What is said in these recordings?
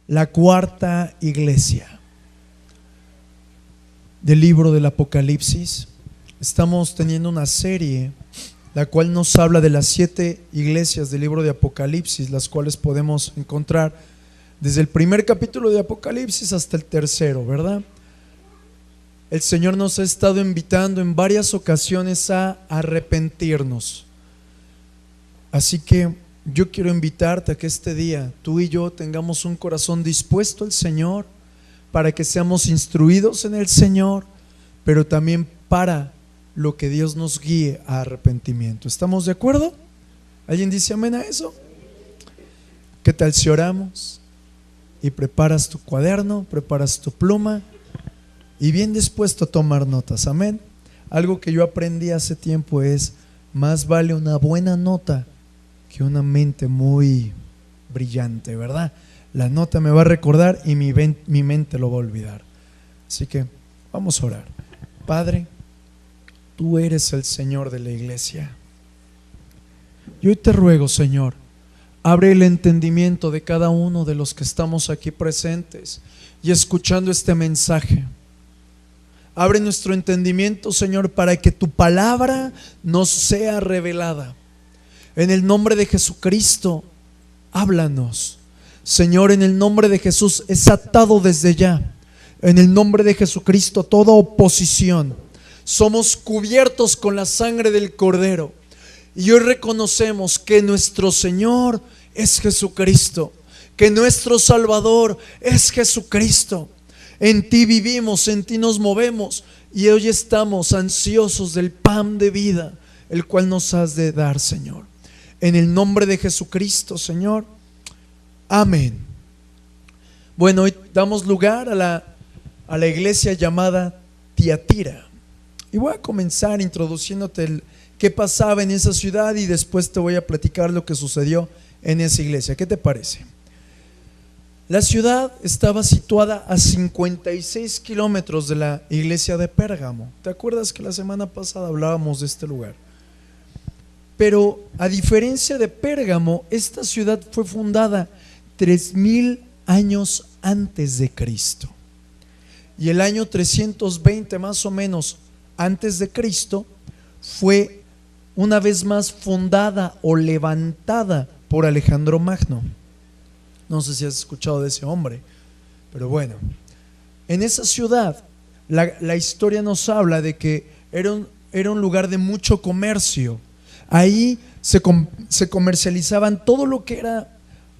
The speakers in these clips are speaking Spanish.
la cuarta iglesia del libro del Apocalipsis. Estamos teniendo una serie la cual nos habla de las 7 iglesias del libro de Apocalipsis, las cuales podemos encontrar desde el primer capítulo de Apocalipsis hasta el tercero, ¿verdad? El Señor nos ha estado invitando en varias ocasiones a arrepentirnos. Así que yo quiero invitarte a que este día tú y yo tengamos un corazón dispuesto al Señor, para que seamos instruidos en el Señor, pero también para lo que Dios nos guíe a arrepentimiento. ¿Estamos de acuerdo? ¿Alguien dice amén a eso? ¿Qué tal si oramos y preparas tu cuaderno, preparas tu pluma y bien dispuesto a tomar notas? Amén. Algo que yo aprendí hace tiempo es: más vale una buena nota que una mente muy brillante, ¿verdad? La nota me va a recordar y mi mente lo va a olvidar. Así que vamos a orar. Padre, tú eres el Señor de la iglesia. Y hoy te ruego, Señor, abre el entendimiento de cada uno de los que estamos aquí presentes y escuchando este mensaje. Abre nuestro entendimiento, Señor, para que tu palabra nos sea revelada. En el nombre de Jesucristo, háblanos. Señor, en el nombre de Jesús es atado desde ya. En el nombre de Jesucristo toda oposición. Somos cubiertos con la sangre del Cordero. Y hoy reconocemos que nuestro Señor es Jesucristo, que nuestro Salvador es Jesucristo. En ti vivimos, en ti nos movemos, y hoy estamos ansiosos del pan de vida, el cual nos has de dar, Señor. En el nombre de Jesucristo, Señor. Amén. Bueno, hoy damos lugar a la iglesia llamada Tiatira. Y voy a comenzar introduciéndote qué pasaba en esa ciudad, y después te voy a platicar lo que sucedió en esa iglesia. ¿Qué te parece? La ciudad estaba situada a 56 kilómetros de la iglesia de Pérgamo. ¿Te acuerdas que la semana pasada hablábamos de este lugar? Pero a diferencia de Pérgamo, esta ciudad fue fundada 3000 años antes de Cristo. Y el año 320 más o menos antes de Cristo fue una vez más fundada o levantada por Alejandro Magno. No sé si has escuchado de ese hombre, pero bueno, en esa ciudad la historia nos habla de que era un lugar de mucho comercio. Ahí se comercializaban todo lo que era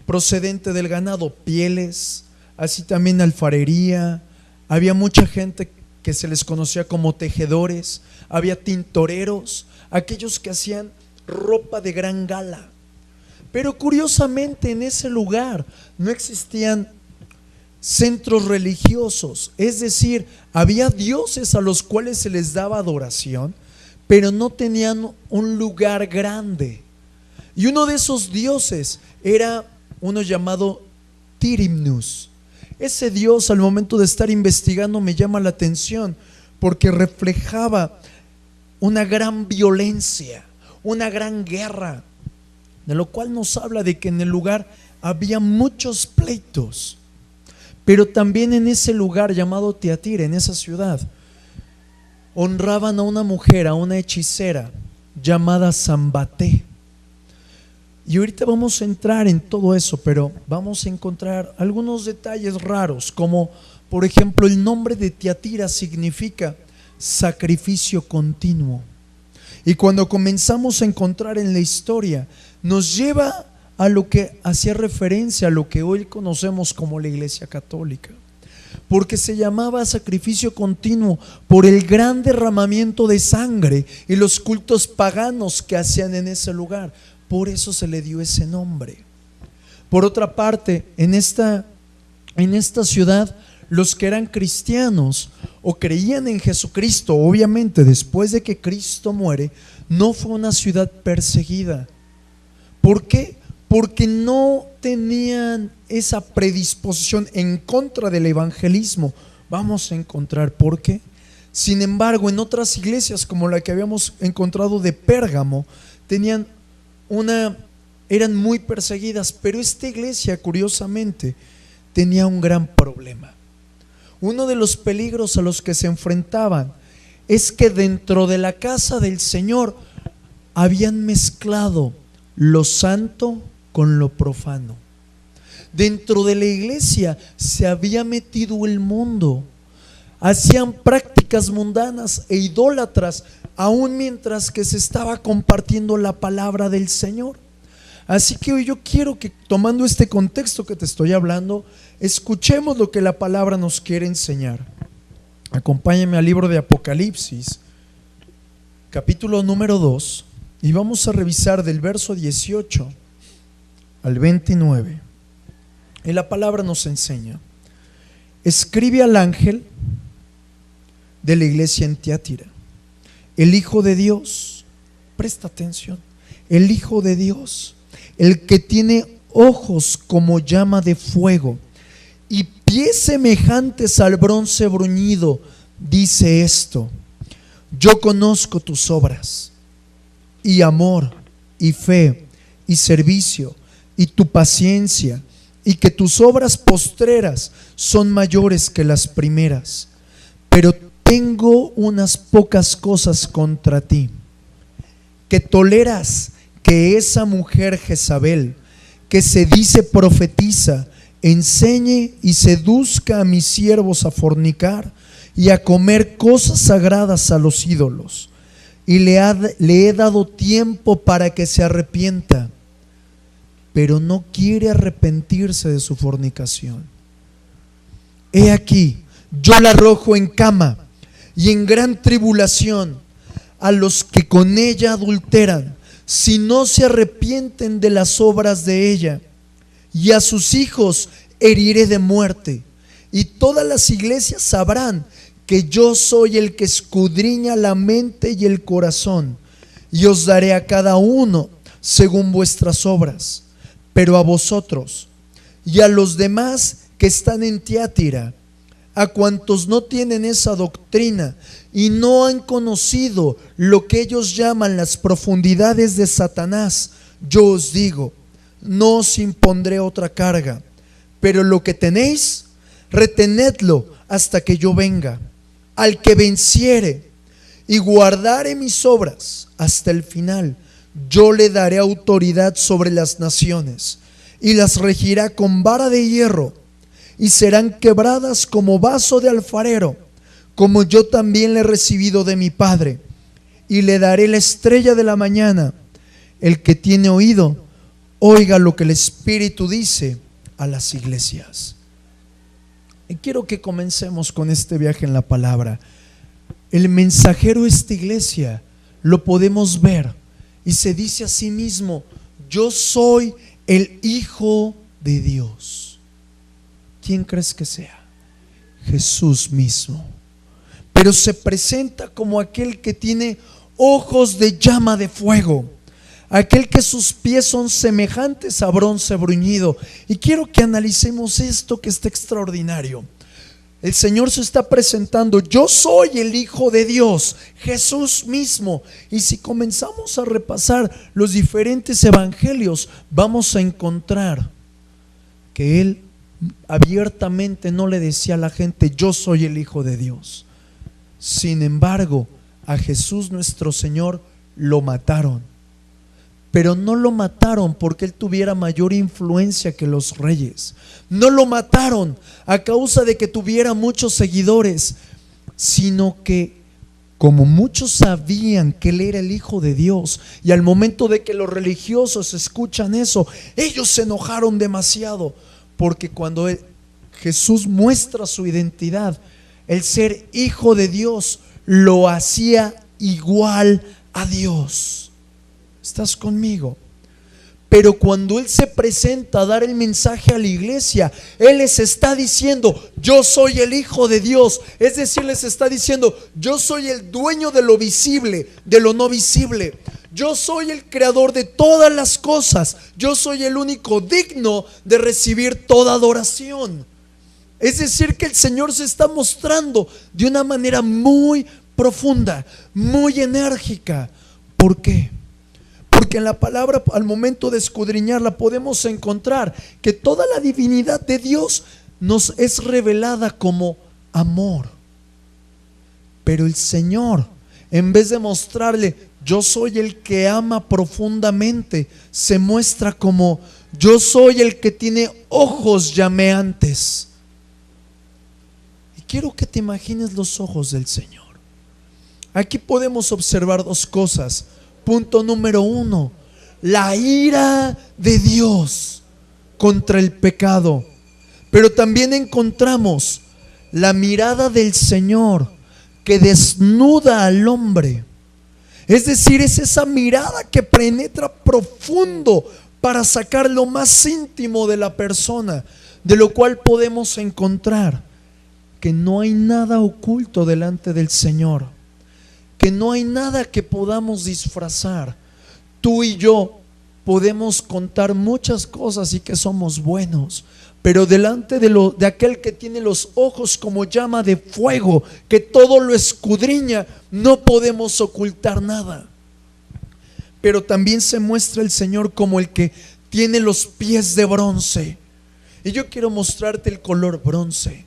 procedente del ganado, pieles, así también alfarería. Había mucha gente que se les conocía como tejedores, había tintoreros, aquellos que hacían ropa de gran gala. Pero curiosamente en ese lugar no existían centros religiosos, es decir, había dioses a los cuales se les daba adoración, pero no tenían un lugar grande. Y uno de esos dioses era uno llamado Tirimnus. Ese dios, al momento de estar investigando, me llama la atención porque reflejaba una gran violencia, una gran guerra, de lo cual nos habla de que en el lugar había muchos pleitos. Pero también en ese lugar llamado Tiatira, en esa ciudad, honraban a una mujer, a una hechicera llamada Sambaté. Y ahorita vamos a entrar en todo eso, pero vamos a encontrar algunos detalles raros, como por ejemplo el nombre de Tiatira significa sacrificio continuo. Y cuando comenzamos a encontrar en la historia, nos lleva a lo que hacía referencia a lo que hoy conocemos como la Iglesia Católica, porque se llamaba sacrificio continuo por el gran derramamiento de sangre y los cultos paganos que hacían en ese lugar. Por eso se le dio ese nombre. Por otra parte, en esta ciudad, los que eran cristianos o creían en Jesucristo, obviamente después de que Cristo muere, no fue una ciudad perseguida. ¿Por qué? Porque no tenían esa predisposición en contra del evangelismo. Vamos a encontrar por qué. Sin embargo, en otras iglesias como la que habíamos encontrado de Pérgamo, eran muy perseguidas, pero esta iglesia curiosamente tenía un gran problema. Uno de los peligros a los que se enfrentaban es que dentro de la casa del Señor habían mezclado lo santo con lo profano. Dentro de la iglesia se había metido el mundo. Hacían prácticas mundanas e idólatras, aún mientras que se estaba compartiendo la palabra del Señor. Así que hoy yo quiero que, tomando este contexto que te estoy hablando, escuchemos lo que la palabra nos quiere enseñar. Acompáñame al libro de Apocalipsis, capítulo número 2, y vamos a revisar del verso 18 al 29. Y la palabra nos enseña: escribe al ángel de la iglesia en Tiatira, el Hijo de Dios, presta atención, el Hijo de Dios, el que tiene ojos como llama de fuego y pies semejantes al bronce bruñido, dice esto: yo conozco tus obras, y amor, y fe, y servicio, y tu paciencia, y que tus obras postreras son mayores que las primeras. Pero tengo unas pocas cosas contra ti, que toleras que esa mujer Jezabel, que se dice profetiza, enseñe y seduzca a mis siervos a fornicar y a comer cosas sagradas a los ídolos. Y le he dado tiempo para que se arrepienta, pero no quiere arrepentirse de su fornicación. He aquí, yo la arrojo en cama y en gran tribulación a los que con ella adulteran, si no se arrepienten de las obras de ella, y a sus hijos heriré de muerte, y todas las iglesias sabrán que yo soy el que escudriña la mente y el corazón, y os daré a cada uno según vuestras obras. Pero a vosotros y a los demás que están en Tiatira, a cuantos no tienen esa doctrina y no han conocido lo que ellos llaman las profundidades de Satanás, yo os digo, no os impondré otra carga, pero lo que tenéis, retenedlo hasta que yo venga. Al que venciere y guardare mis obras hasta el final, yo le daré autoridad sobre las naciones y las regirá con vara de hierro, y serán quebradas como vaso de alfarero, como yo también le he recibido de mi Padre. Y le daré la estrella de la mañana. El que tiene oído, oiga lo que el Espíritu dice a las iglesias. Y quiero que comencemos con este viaje en la palabra. El mensajero de esta iglesia lo podemos ver y se dice a sí mismo: yo soy el Hijo de Dios. ¿Quién crees que sea? Jesús mismo. Pero se presenta como aquel que tiene ojos de llama de fuego, aquel que sus pies son semejantes a bronce bruñido. Y quiero que analicemos esto que está extraordinario. El Señor se está presentando: yo soy el Hijo de Dios, Jesús mismo. Y si comenzamos a repasar los diferentes evangelios, vamos a encontrar que Él abiertamente no le decía a la gente: yo soy el Hijo de Dios. Sin embargo, a Jesús nuestro Señor lo mataron. Pero no lo mataron porque Él tuviera mayor influencia que los reyes. No lo mataron a causa de que tuviera muchos seguidores, sino que como muchos sabían que Él era el Hijo de Dios, y al momento de que los religiosos escuchan eso, ellos se enojaron demasiado, porque cuando Jesús muestra su identidad, el ser Hijo de Dios lo hacía igual a Dios. ¿Estás conmigo? Pero cuando Él se presenta a dar el mensaje a la iglesia, Él les está diciendo: yo soy el Hijo de Dios. Es decir, les está diciendo: yo soy el dueño de lo visible, de lo no visible. Yo soy el creador de todas las cosas. Yo soy el único digno de recibir toda adoración. Es decir, que el Señor se está mostrando de una manera muy profunda, muy enérgica. ¿Por qué? Porque en la palabra, al momento de escudriñarla, podemos encontrar que toda la divinidad de Dios nos es revelada como amor. Pero el Señor, en vez de mostrarle yo soy el que ama profundamente, se muestra como yo soy el que tiene ojos llameantes. Y quiero que te imagines los ojos del Señor. Aquí podemos observar dos cosas. Punto número 1, la ira de Dios contra el pecado. Pero también encontramos la mirada del Señor que desnuda al hombre. Es decir, es esa mirada que penetra profundo para sacar lo más íntimo de la persona, de lo cual podemos encontrar que no hay nada oculto delante del Señor, que no hay nada que podamos disfrazar. Tú y yo podemos contar muchas cosas y que somos buenos, pero delante de aquel que tiene los ojos como llama de fuego, que todo lo escudriña, no podemos ocultar nada. Pero también se muestra el Señor como el que tiene los pies de bronce. Y yo quiero mostrarte el color bronce.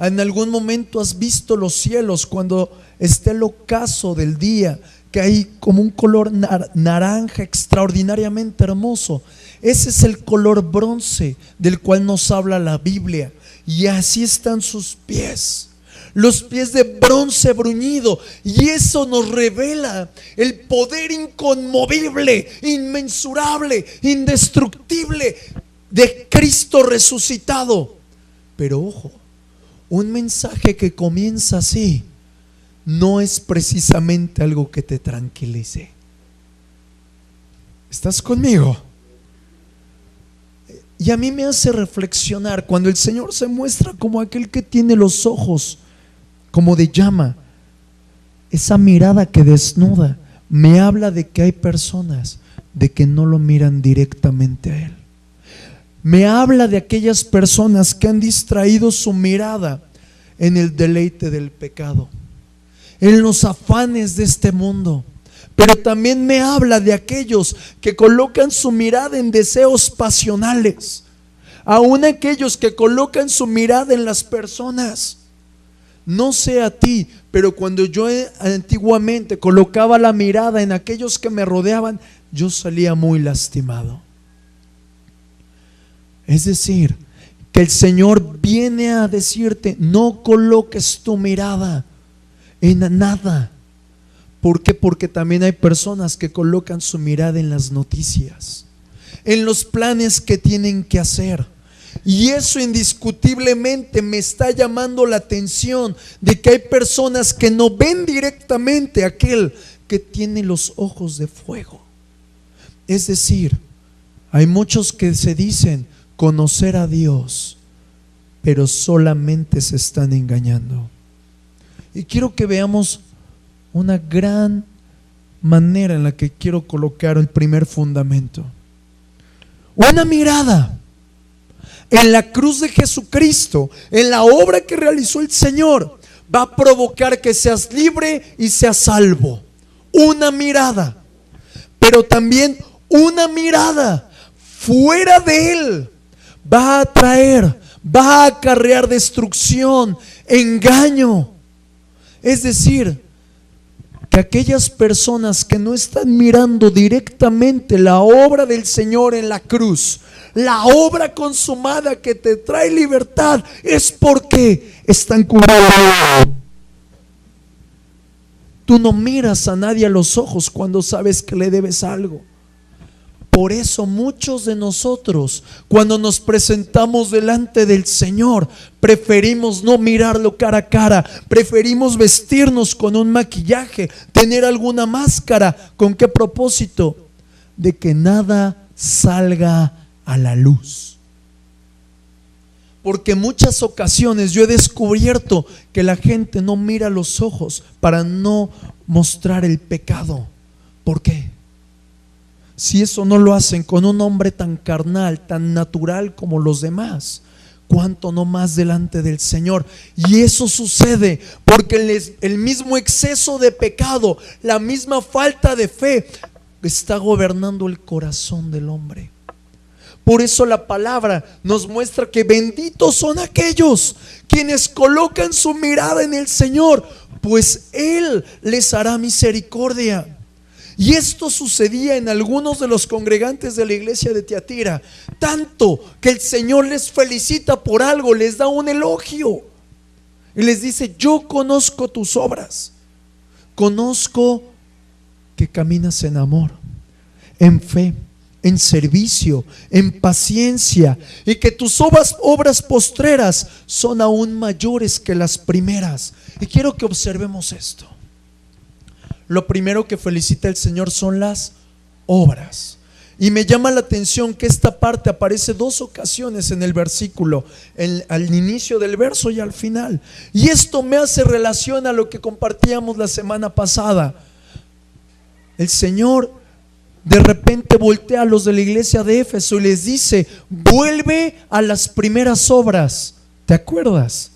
En algún momento has visto los cielos cuando está el ocaso del día, que hay como un color naranja extraordinariamente hermoso. Ese es el color bronce del cual nos habla la Biblia. Y así están sus pies, los pies de bronce bruñido. Y eso nos revela el poder inconmovible, inmensurable, indestructible de Cristo resucitado. Pero ojo, un mensaje que comienza así no es precisamente algo que te tranquilice. ¿Estás conmigo? Y a mí me hace reflexionar cuando el Señor se muestra como aquel que tiene los ojos como de llama. Esa mirada que desnuda me habla de que hay personas de que no lo miran directamente a Él. Me habla de aquellas personas que han distraído su mirada en el deleite del pecado, en los afanes de este mundo. Pero también me habla de aquellos que colocan su mirada en deseos pasionales, aún aquellos que colocan su mirada en las personas. No sé a ti, pero cuando yo antiguamente colocaba la mirada en aquellos que me rodeaban, yo salía muy lastimado. Es decir, que el Señor viene a decirte: no coloques tu mirada en nada. ¿Por qué? Porque también hay personas que colocan su mirada en las noticias, en los planes que tienen que hacer. Y eso indiscutiblemente me está llamando la atención de que hay personas que no ven directamente a aquel que tiene los ojos de fuego. Es decir, hay muchos que se dicen conocer a Dios, pero solamente se están engañando. Y quiero que veamos una gran manera en la que quiero colocar el primer fundamento. Una mirada en la cruz de Jesucristo, en la obra que realizó el Señor, va a provocar que seas libre y seas salvo. Una mirada. Pero también una mirada fuera de Él va a traer, va a acarrear destrucción, engaño. Es decir, que aquellas personas que no están mirando directamente la obra del Señor en la cruz, la obra consumada que te trae libertad, es porque están cubriendo. Tú no miras a nadie a los ojos cuando sabes que le debes algo. Por eso muchos de nosotros, cuando nos presentamos delante del Señor, preferimos no mirarlo cara a cara, preferimos vestirnos con un maquillaje, tener alguna máscara. ¿Con qué propósito? De que nada salga a la luz. Porque en muchas ocasiones yo he descubierto que la gente no mira los ojos para no mostrar el pecado. ¿Por qué? Si eso no lo hacen con un hombre tan carnal, tan natural como los demás, cuánto no más delante del Señor. Y eso sucede porque el mismo exceso de pecado, la misma falta de fe está gobernando el corazón del hombre. Por eso la palabra nos muestra que benditos son aquellos quienes colocan su mirada en el Señor, pues Él les hará misericordia. Y esto sucedía en algunos de los congregantes de la iglesia de Tiatira, tanto que el Señor les felicita por algo, les da un elogio y les dice: yo conozco tus obras, conozco que caminas en amor, en fe, en servicio, en paciencia, y que tus obras postreras son aún mayores que las primeras. Y quiero que observemos esto. Lo primero que felicita el Señor son las obras. Y me llama la atención que esta parte aparece 2 ocasiones en el versículo, al inicio del verso y al final. Y esto me hace relación a lo que compartíamos la semana pasada. El Señor de repente voltea a los de la iglesia de Éfeso y les dice: vuelve a las primeras obras. ¿Te acuerdas?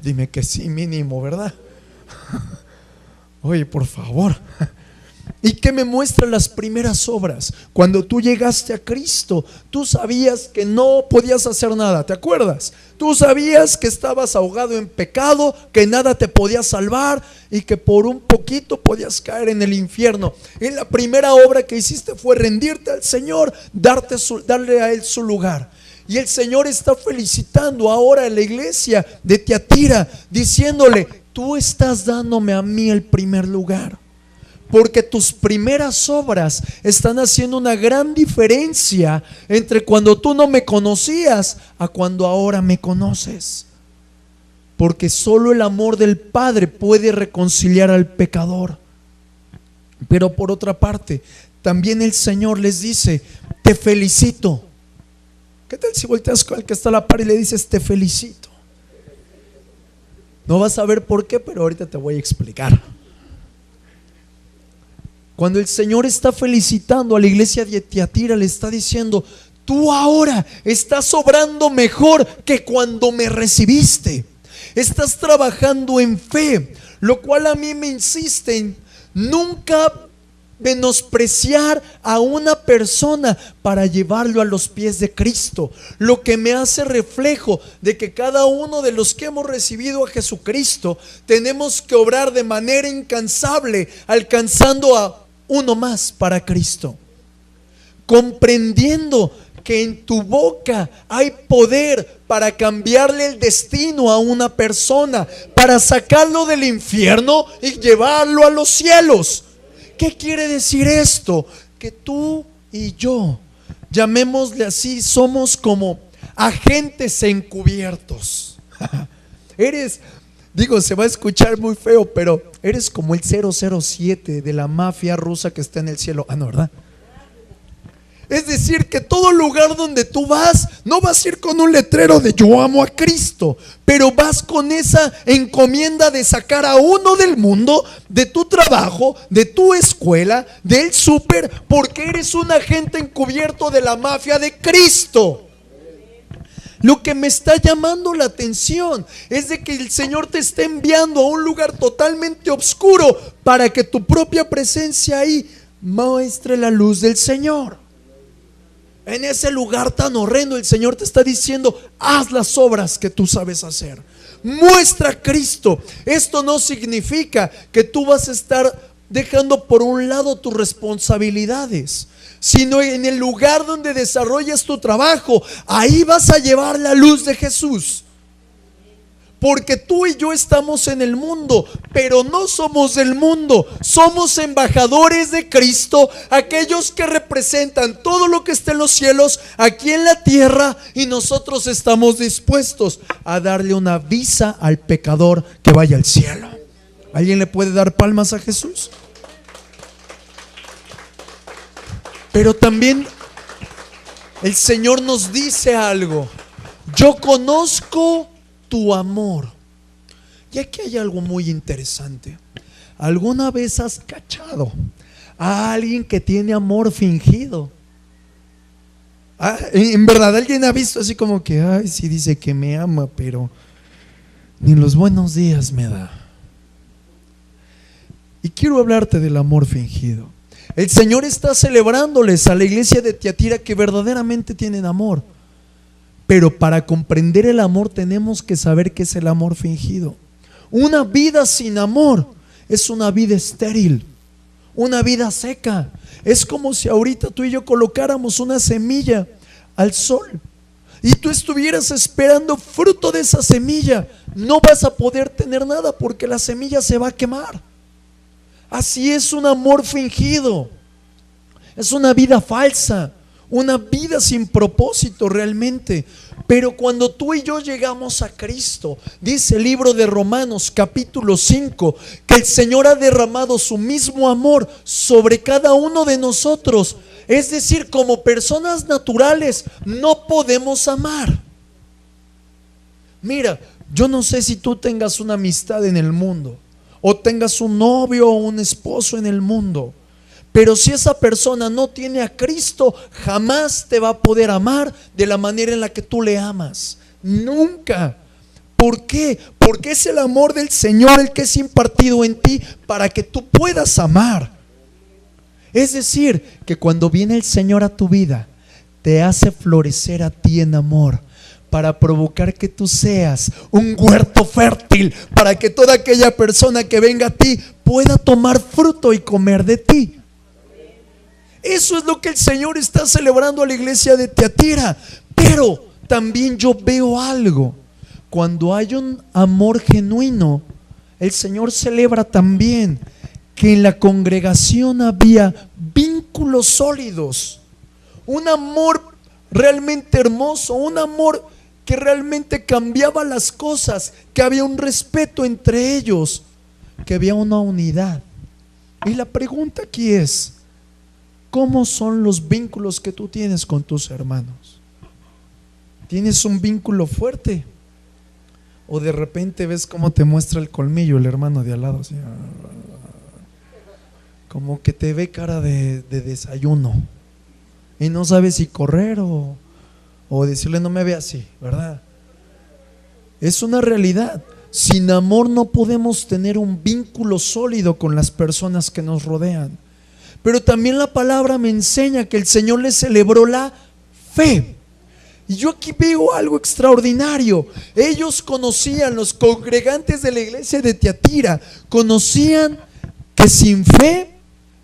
Dime que sí, mínimo, ¿verdad? Oye, por favor. ¿Y qué me muestra las primeras obras? Cuando tú llegaste a Cristo, tú sabías que no podías hacer nada, ¿te acuerdas? Tú sabías que estabas ahogado en pecado, que nada te podía salvar y que por un poquito podías caer en el infierno. Y la primera obra que hiciste fue rendirte al Señor, darle a Él su lugar. Y el Señor está felicitando ahora a la iglesia de Tiatira, diciéndole: tú estás dándome a mí el primer lugar, porque tus primeras obras están haciendo una gran diferencia entre cuando tú no me conocías a cuando ahora me conoces. Porque solo el amor del Padre puede reconciliar al pecador. Pero por otra parte, también el Señor les dice: te felicito. ¿Qué tal si volteas con el que está a la par y le dices: te felicito? No vas a ver por qué, pero ahorita te voy a explicar. Cuando el Señor está felicitando a la iglesia de Tiatira, le está diciendo: tú ahora estás obrando mejor que cuando me recibiste. Estás trabajando en fe, lo cual a mí me insiste en nunca menospreciar a una persona para llevarlo a los pies de Cristo, lo que me hace reflejo de que cada uno de los que hemos recibido a Jesucristo tenemos que obrar de manera incansable, alcanzando a uno más para Cristo, comprendiendo que en tu boca hay poder para cambiarle el destino a una persona, para sacarlo del infierno y llevarlo a los cielos. ¿Qué quiere decir esto? Que tú y yo, llamémosle así, somos como agentes encubiertos. Se va a escuchar muy feo, pero eres como el 007 de la mafia rusa que está en el cielo. No, ¿verdad? Es decir, que todo lugar donde tú vas, no vas a ir con un letrero de yo amo a Cristo, pero vas con esa encomienda de sacar a uno del mundo, de tu trabajo, de tu escuela, del súper, porque eres un agente encubierto de la mafia de Cristo. Lo que me está llamando la atención es de que el Señor te está enviando a un lugar totalmente oscuro para que tu propia presencia ahí muestre la luz del Señor. En ese lugar tan horrendo, el Señor te está diciendo: haz las obras que tú sabes hacer, muestra a Cristo. Esto no significa que tú vas a estar dejando por un lado tus responsabilidades, sino en el lugar donde desarrollas tu trabajo, ahí vas a llevar la luz de Jesús. Porque tú y yo estamos en el mundo, pero no somos del mundo. Somos embajadores de Cristo, aquellos que representan todo lo que está en los cielos, aquí en la tierra, y nosotros estamos dispuestos a darle una visa al pecador que vaya al cielo. ¿Alguien le puede dar palmas a Jesús? Pero también el Señor nos dice algo: yo conozco tu amor. Y aquí hay algo muy interesante. ¿Alguna vez has cachado a alguien que tiene amor fingido? En verdad, ¿alguien ha visto así como que, ay, sí dice que me ama, pero ni los buenos días me da? Y quiero hablarte del amor fingido. El Señor está celebrándoles a la iglesia de Tiatira que verdaderamente tienen amor. Pero para comprender el amor tenemos que saber qué es el amor fingido. Una vida sin amor es una vida estéril, una vida seca. Es como si ahorita tú y yo colocáramos una semilla al sol y tú estuvieras esperando fruto de esa semilla. No vas a poder tener nada porque la semilla se va a quemar. Así es un amor fingido. Es una vida falsa, una vida sin propósito realmente. Pero cuando tú y yo llegamos a Cristo, dice el libro de Romanos capítulo 5, que el Señor ha derramado su mismo amor sobre cada uno de nosotros. Es decir, como personas naturales no podemos amar. Mira, yo no sé si tú tengas una amistad en el mundo, o tengas un novio o un esposo en el mundo, pero si esa persona no tiene a Cristo, jamás te va a poder amar de la manera en la que tú le amas. Nunca. ¿Por qué? Porque es el amor del Señor el que es impartido en ti para que tú puedas amar. Es decir, que cuando viene el Señor a tu vida, te hace florecer a ti en amor, para provocar que tú seas un huerto fértil, para que toda aquella persona que venga a ti pueda tomar fruto y comer de ti. Eso es lo que el Señor está celebrando a la iglesia de Tiatira. Pero también yo veo algo. Cuando hay un amor genuino, el Señor celebra también que en la congregación había vínculos sólidos, un amor realmente hermoso, un amor que realmente cambiaba las cosas, que había un respeto entre ellos, que había una unidad. Y la pregunta aquí es: ¿cómo son los vínculos que tú tienes con tus hermanos? ¿Tienes un vínculo fuerte? ¿O de repente ves cómo te muestra el colmillo el hermano de al lado? Así, como que te ve cara de desayuno y no sabes si correr o decirle no me ve así, ¿verdad? Es una realidad. Sin amor no podemos tener un vínculo sólido con las personas que nos rodean. Pero también la palabra me enseña que el Señor les celebró la fe. Y yo aquí veo algo extraordinario. Ellos conocían, los congregantes de la iglesia de Tiatira, conocían que sin fe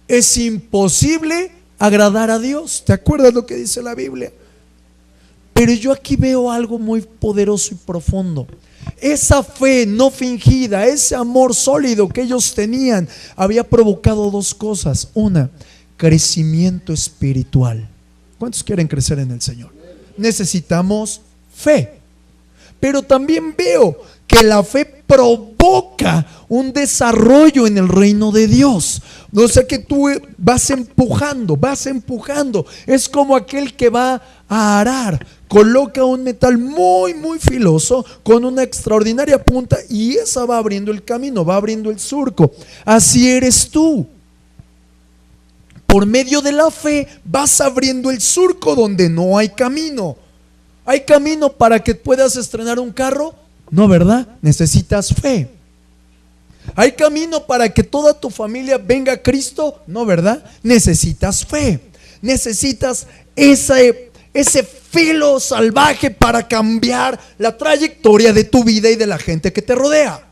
es imposible agradar a Dios. ¿Te acuerdas lo que dice la Biblia? Pero yo aquí veo algo muy poderoso y profundo. Esa fe no fingida, ese amor sólido que ellos tenían, había provocado dos cosas. Una, crecimiento espiritual. ¿Cuántos quieren crecer en el Señor? Necesitamos fe. Pero también veo que la fe provoca un desarrollo en el reino de Dios. O sea que tú vas empujando. Es como aquel que va a arar, coloca un metal muy muy filoso con una extraordinaria punta y esa va abriendo el camino, va abriendo el surco. Así eres tú. Por medio de la fe vas abriendo el surco donde no hay camino. ¿Hay camino para que puedas estrenar un carro? No, ¿verdad? Necesitas fe. ¿Hay camino para que toda tu familia venga a Cristo? No, ¿verdad? Necesitas fe. Necesitas ese filo salvaje para cambiar la trayectoria de tu vida y de la gente que te rodea.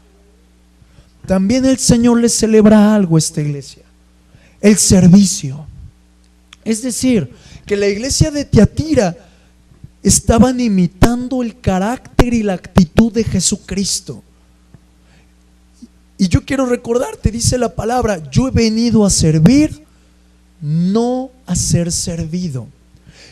También el Señor le celebra algo a esta iglesia: el servicio. Es decir, que la iglesia de Tiatira estaban imitando el carácter y la actitud de Jesucristo. Y yo quiero recordarte, dice la palabra: yo he venido a servir, no a ser servido.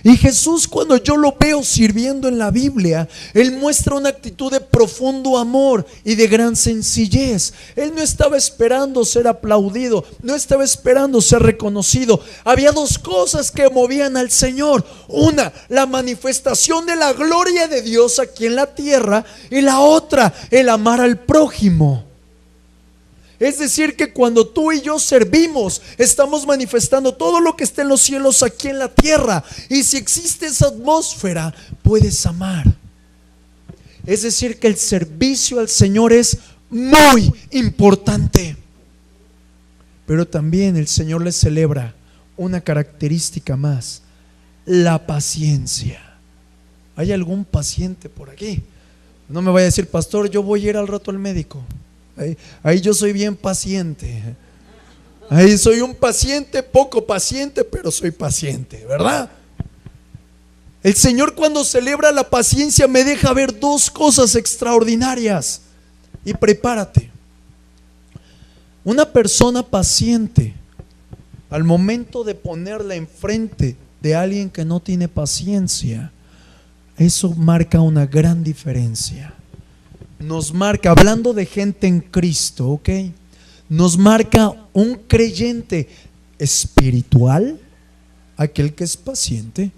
Y Jesús, cuando yo lo veo sirviendo en la Biblia, Él muestra una actitud de profundo amor y de gran sencillez. Él no estaba esperando ser aplaudido, no estaba esperando ser reconocido. Había dos cosas que movían al Señor: una, la manifestación de la gloria de Dios aquí en la tierra, y la otra, el amar al prójimo. Es decir, que cuando tú y yo servimos, estamos manifestando todo lo que está en los cielos aquí en la tierra. Y si existe esa atmósfera, puedes amar. Es decir, que el servicio al Señor es muy importante. Pero también el Señor le celebra una característica más: la paciencia. ¿Hay algún paciente por aquí? No me vaya a decir, pastor, yo voy a ir al rato al médico. Ahí yo soy bien paciente. Ahí soy un paciente, poco paciente, pero soy paciente, ¿verdad? El Señor, cuando celebra la paciencia, me deja ver dos cosas extraordinarias. Y prepárate. Una persona paciente, al momento de ponerla enfrente de alguien que no tiene paciencia, eso marca una gran diferencia. Nos marca, hablando de gente en Cristo, ¿ok? Nos marca un creyente espiritual, aquel que es paciente,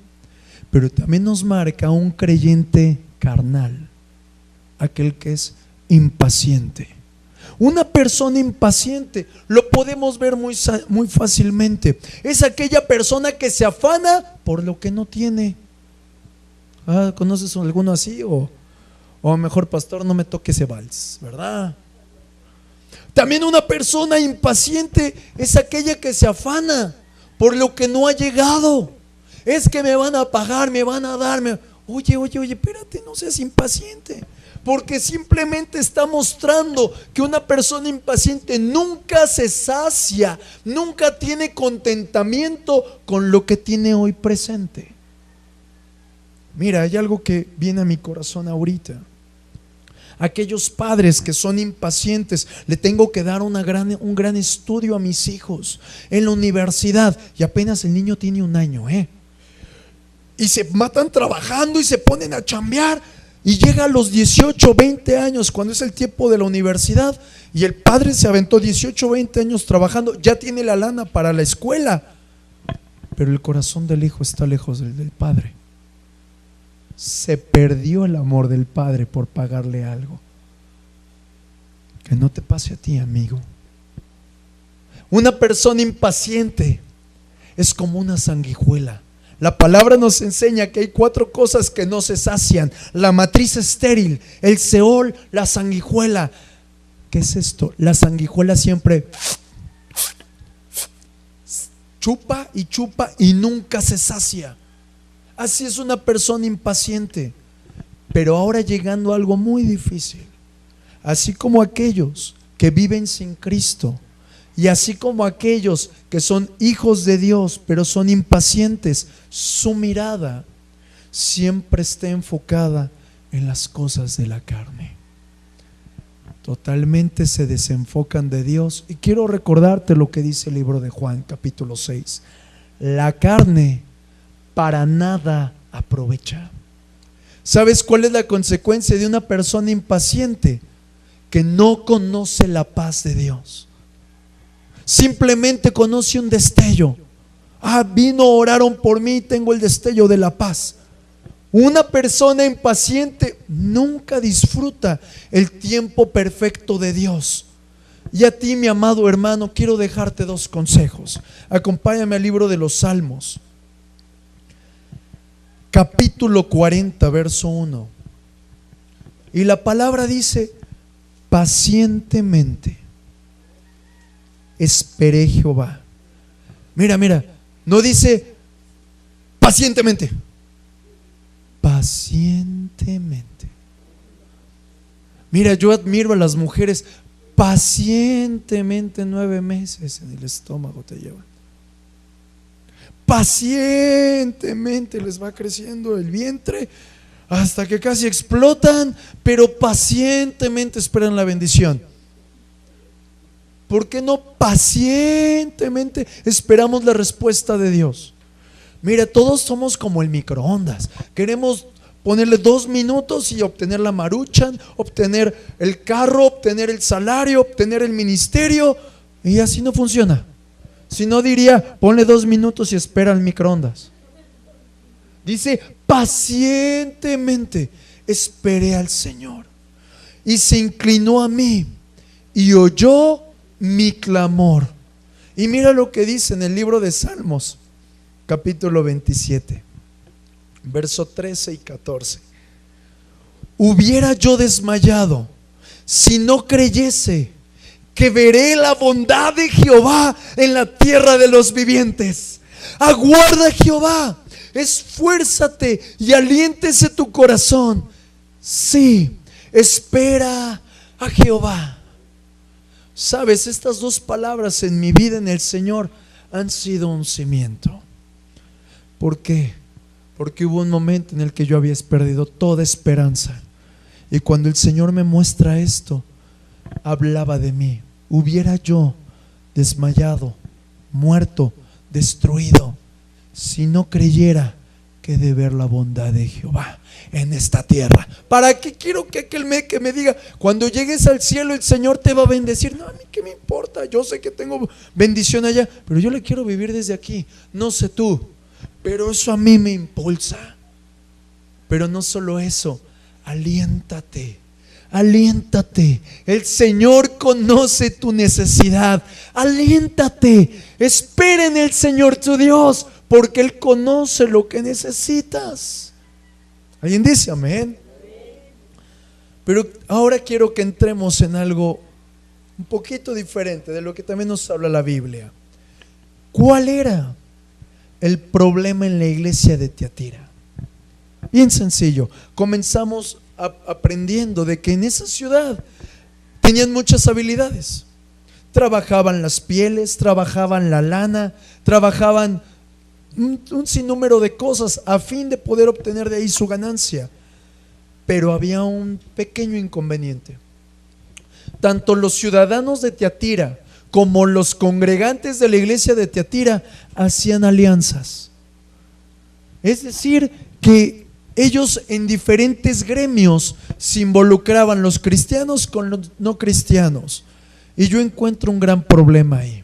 pero también nos marca un creyente carnal, aquel que es impaciente. Una persona impaciente, lo podemos ver muy fácilmente, es aquella persona que se afana por lo que no tiene. ¿Conoces alguno así? O mejor, pastor, no me toque ese vals, ¿verdad? También una persona impaciente es aquella que se afana por lo que no ha llegado. Es que me van a pagar, me van a darme. Oye, espérate, no seas impaciente, porque simplemente está mostrando que una persona impaciente nunca se sacia, nunca tiene contentamiento con lo que tiene hoy presente. Mira, hay algo que viene a mi corazón ahorita. Aquellos padres que son impacientes, le tengo que dar un gran estudio a mis hijos en la universidad, y apenas el niño tiene 1 año, y se matan trabajando y se ponen a chambear, y llega a los 18, 20 años, cuando es el tiempo de la universidad, y el padre se aventó 18, 20 años trabajando, ya tiene la lana para la escuela, pero el corazón del hijo está lejos del padre. Se perdió el amor del padre por pagarle algo. Que no te pase a ti, amigo. Una persona impaciente es como una sanguijuela. La palabra nos enseña que hay 4 cosas que no se sacian: la matriz estéril, el Seol, la sanguijuela. ¿Qué es esto? La sanguijuela siempre chupa y chupa y nunca se sacia. Así es una persona impaciente. Pero ahora llegando a algo muy difícil. Así como aquellos que viven sin Cristo, y así como aquellos que son hijos de Dios pero son impacientes, su mirada siempre está enfocada en las cosas de la carne. Totalmente se desenfocan de Dios. Y quiero recordarte lo que dice el libro de Juan, capítulo 6. La carne para nada aprovecha. ¿Sabes cuál es la consecuencia de una persona impaciente? Que no conoce la paz de Dios. Simplemente conoce un destello. Oraron por mí, tengo el destello de la paz. Una persona impaciente nunca disfruta el tiempo perfecto de Dios. Y a ti, mi amado hermano, quiero dejarte 2 consejos. Acompáñame al libro de los Salmos, capítulo 40, verso 1. Y la palabra dice: pacientemente esperé Jehová. Mira, no dice pacientemente, pacientemente. Mira, yo admiro a las mujeres, pacientemente 9 meses en el estómago te llevan. Pacientemente les va creciendo el vientre hasta que casi explotan, pero pacientemente esperan la bendición. ¿Por qué no pacientemente esperamos la respuesta de Dios? Mira, todos somos como el microondas. Queremos ponerle 2 minutos y obtener la maruchan, obtener el carro, obtener el salario, obtener el ministerio. Y así no funciona. Si no, diría, ponle 2 minutos y espera el microondas. Dice, pacientemente esperé al Señor, y se inclinó a mí y oyó mi clamor. Y mira lo que dice en el libro de Salmos, capítulo 27, verso 13 y 14. Hubiera yo desmayado si no creyese que veré la bondad de Jehová en la tierra de los vivientes. Aguarda a Jehová, esfuérzate y aliéntese tu corazón. Sí, espera a Jehová. Sabes, estas dos palabras en mi vida en el Señor han sido un cimiento. ¿Por qué? Porque hubo un momento en el que yo había perdido toda esperanza. Y cuando el Señor me muestra esto, hablaba de mí. Hubiera yo desmayado, muerto, destruido, si no creyera que he de ver la bondad de Jehová en esta tierra. ¿Para qué quiero que aquel que me diga, cuando llegues al cielo el Señor te va a bendecir? No, a mí qué me importa, yo sé que tengo bendición allá, pero yo le quiero vivir desde aquí. No sé tú, pero eso a mí me impulsa. Pero no solo eso, aliéntate. Aliéntate, el Señor conoce tu necesidad. Aliéntate, espera en el Señor tu Dios, porque Él conoce lo que necesitas. ¿Alguien dice amén? Pero ahora quiero que entremos en algo un poquito diferente de lo que también nos habla la Biblia. ¿Cuál era el problema en la iglesia de Tiatira? Bien sencillo, comenzamos aprendiendo de que en esa ciudad tenían muchas habilidades. Trabajaban las pieles, trabajaban la lana, trabajaban un sinnúmero de cosas a fin de poder obtener de ahí su ganancia. Pero había un pequeño inconveniente. Tanto los ciudadanos de Tiatira como los congregantes de la iglesia de Tiatira hacían alianzas. Es decir, que ellos en diferentes gremios se involucraban, los cristianos con los no cristianos. Y yo encuentro un gran problema ahí,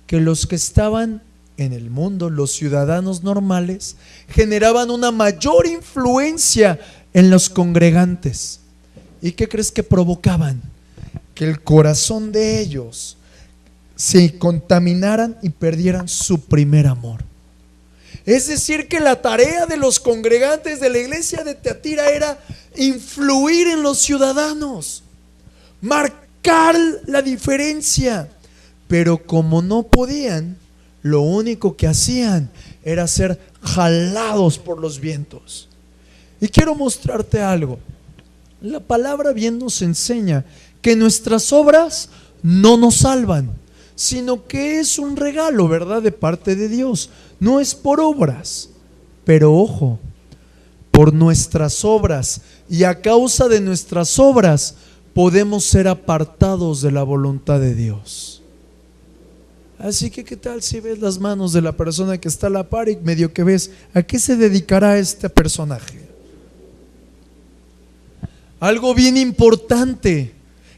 que los que estaban en el mundo, los ciudadanos normales, generaban una mayor influencia en los congregantes. ¿Y qué crees que provocaban? Que el corazón de ellos se contaminaran y perdieran su primer amor. Es decir, que la tarea de los congregantes de la iglesia de Tiatira era influir en los ciudadanos, marcar la diferencia. Pero como no podían, lo único que hacían era ser jalados por los vientos. Y quiero mostrarte algo. La palabra bien nos enseña que nuestras obras no nos salvan, sino que es un regalo, ¿verdad?, de parte de Dios. No es por obras, pero ojo, por nuestras obras, y a causa de nuestras obras podemos ser apartados de la voluntad de Dios. Así que ¿qué tal si ves las manos de la persona que está a la par y medio que ves a qué se dedicará este personaje? Algo bien importante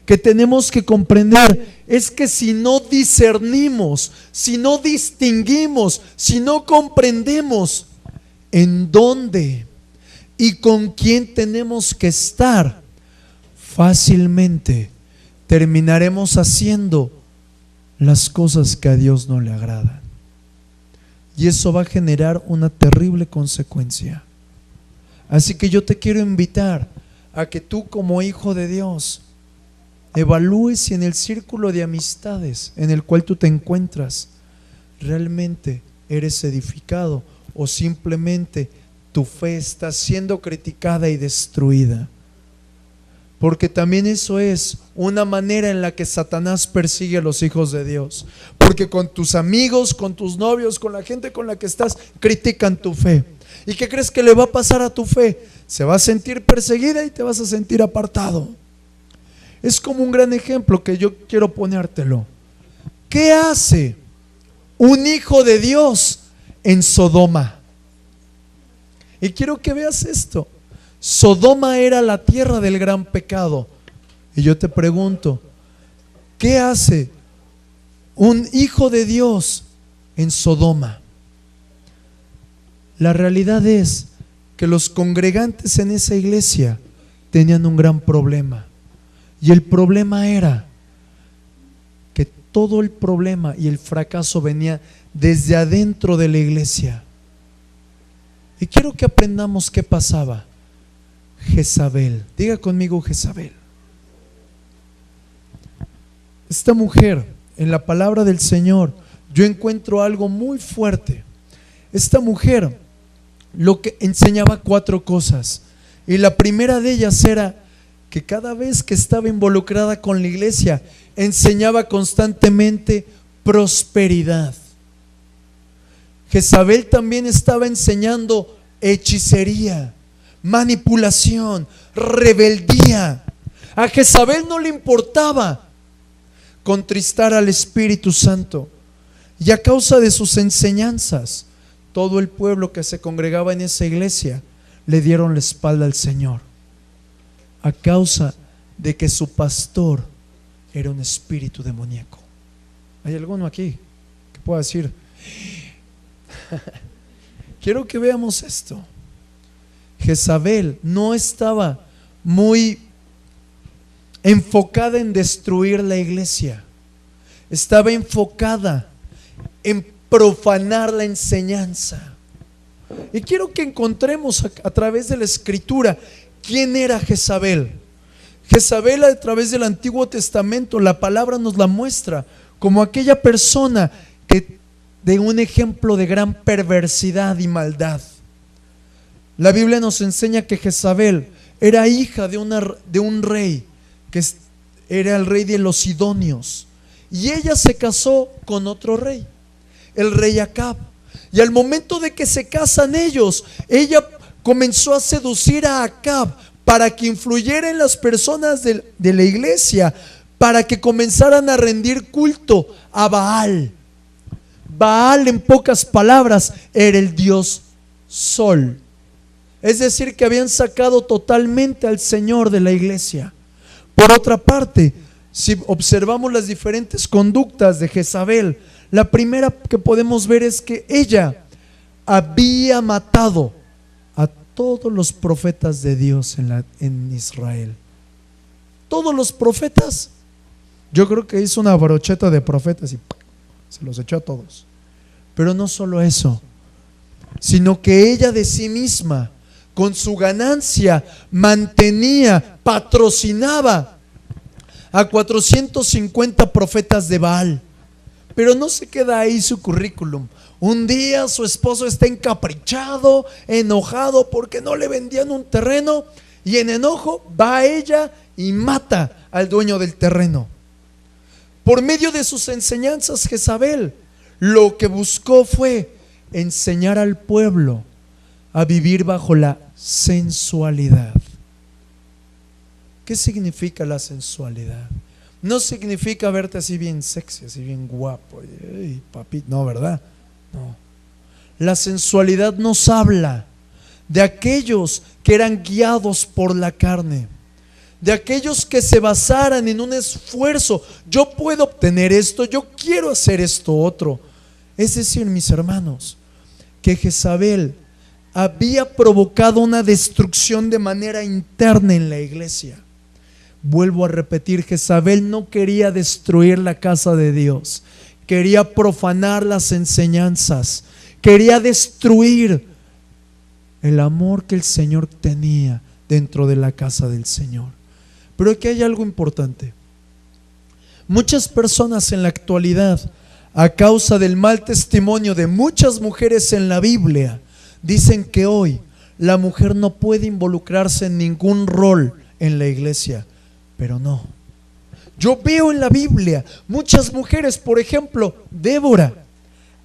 que tenemos que comprender es que si no discernimos, si no distinguimos, si no comprendemos en dónde y con quién tenemos que estar, fácilmente terminaremos haciendo las cosas que a Dios no le agradan. Y eso va a generar una terrible consecuencia. Así que yo te quiero invitar a que tú, como hijo de Dios, evalúes si en el círculo de amistades en el cual tú te encuentras realmente eres edificado o simplemente tu fe está siendo criticada y destruida. Porque también eso es una manera en la que Satanás persigue a los hijos de Dios. Porque con tus amigos, con tus novios, con la gente con la que estás, critican tu fe. ¿Y qué crees que le va a pasar a tu fe? Se va a sentir perseguida y te vas a sentir apartado. Es como un gran ejemplo que yo quiero ponértelo. ¿Qué hace un hijo de Dios en Sodoma? Y quiero que veas esto. Sodoma era la tierra del gran pecado. Y yo te pregunto, ¿qué hace un hijo de Dios en Sodoma? La realidad es que los congregantes en esa iglesia tenían un gran problema. Y el problema era que todo el problema y el fracaso venía desde adentro de la iglesia. Y quiero que aprendamos qué pasaba. Jezabel, diga conmigo Jezabel. Esta mujer, en la palabra del Señor, yo encuentro algo muy fuerte. Esta mujer lo que enseñaba 4 cosas, y la primera de ellas era que cada vez que estaba involucrada con la iglesia, enseñaba constantemente prosperidad. Jezabel también estaba enseñando hechicería, manipulación, rebeldía. A Jezabel no le importaba contristar al Espíritu Santo, y a causa de sus enseñanzas, todo el pueblo que se congregaba en esa iglesia le dieron la espalda al Señor, a causa de que su pastor era un espíritu demoníaco. ¿Hay alguno aquí que pueda decir? Quiero que veamos esto. Jezabel no estaba muy enfocada en destruir la iglesia, estaba enfocada en profanar la enseñanza. Y quiero que encontremos a través de la escritura quién era Jezabel. Jezabel, a través del Antiguo Testamento, la palabra nos la muestra como aquella persona que de un ejemplo de gran perversidad y maldad. La Biblia nos enseña que Jezabel era hija de un rey que era el rey de los Sidonios, y ella se casó con otro rey, el rey Acab. Y al momento de que se casan ellos, ella comenzó a seducir a Acab para que influyera en las personas de la iglesia, para que comenzaran a rendir culto a Baal. Baal, en pocas palabras, era el dios Sol. Es decir, que habían sacado totalmente al Señor de la iglesia. Por otra parte, si observamos las diferentes conductas de Jezabel, la primera que podemos ver es que ella había matado a todos los profetas de Dios en Israel. Todos los profetas. Yo creo que hizo una brocheta de profetas y se los echó a todos. Pero no solo eso, sino que ella de sí misma, con su ganancia, mantenía, patrocinaba a 450 profetas de Baal. Pero no se queda ahí su currículum. Un día su esposo está encaprichado, enojado porque no le vendían un terreno, y en enojo va a ella y mata al dueño del terreno. Por medio de sus enseñanzas, Jezabel lo que buscó fue enseñar al pueblo a vivir bajo la sensualidad. ¿Qué significa la sensualidad? No significa verte así bien sexy, así bien guapo, papi, no, ¿verdad? No. La sensualidad nos habla de aquellos que eran guiados por la carne, de aquellos que se basaran en un esfuerzo. Yo puedo obtener esto, yo quiero hacer esto otro. Es decir, mis hermanos, que Jezabel había provocado una destrucción de manera interna en la iglesia. Vuelvo a repetir, Jezabel no quería destruir la casa de Dios, quería profanar las enseñanzas, quería destruir el amor que el Señor tenía dentro de la casa del Señor. Pero aquí hay algo importante. Muchas personas en la actualidad, a causa del mal testimonio de muchas mujeres en la Biblia, dicen que hoy la mujer no puede involucrarse en ningún rol en la iglesia. Pero no. Yo veo en la Biblia muchas mujeres, por ejemplo, Débora,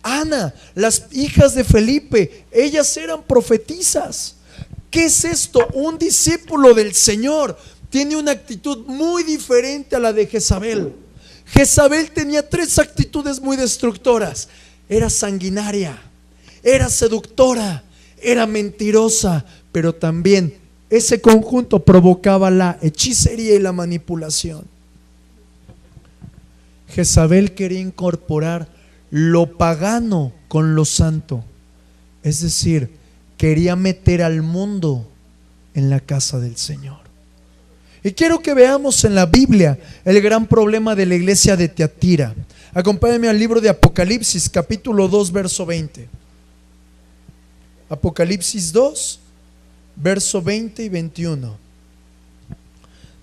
Ana, las hijas de Felipe, ellas eran profetisas. ¿Qué es esto? Un discípulo del Señor tiene una actitud muy diferente a la de Jezabel. Jezabel tenía 3 actitudes muy destructoras. Era sanguinaria, era seductora, era mentirosa, pero también ese conjunto provocaba la hechicería y la manipulación. Jezabel quería incorporar lo pagano con lo santo. Es decir, quería meter al mundo en la casa del Señor. Y quiero que veamos en la Biblia el gran problema de la iglesia de Tiatira. Acompáñame al libro de Apocalipsis, capítulo 2, verso 20. Apocalipsis 2, verso 20 y 21.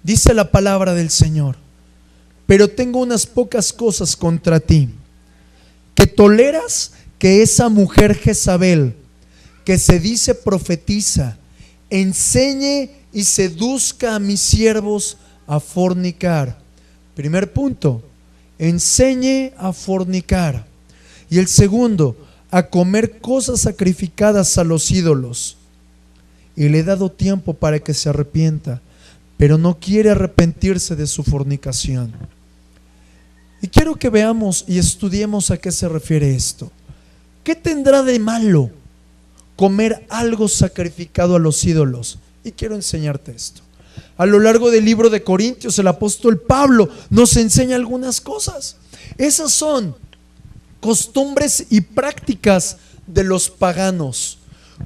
Dice la palabra del Señor: pero tengo unas pocas cosas contra ti, que toleras que esa mujer Jezabel, que se dice profetiza, enseñe y seduzca a mis siervos a fornicar. Primer punto, enseñe a fornicar. Y el segundo, a comer cosas sacrificadas a los ídolos. Y le he dado tiempo para que se arrepienta, pero no quiere arrepentirse de su fornicación. Y quiero que veamos y estudiemos a qué se refiere esto. ¿Qué tendrá de malo comer algo sacrificado a los ídolos? Y quiero enseñarte esto. A lo largo del libro de Corintios, el apóstol Pablo nos enseña algunas cosas. Esas son costumbres y prácticas de los paganos.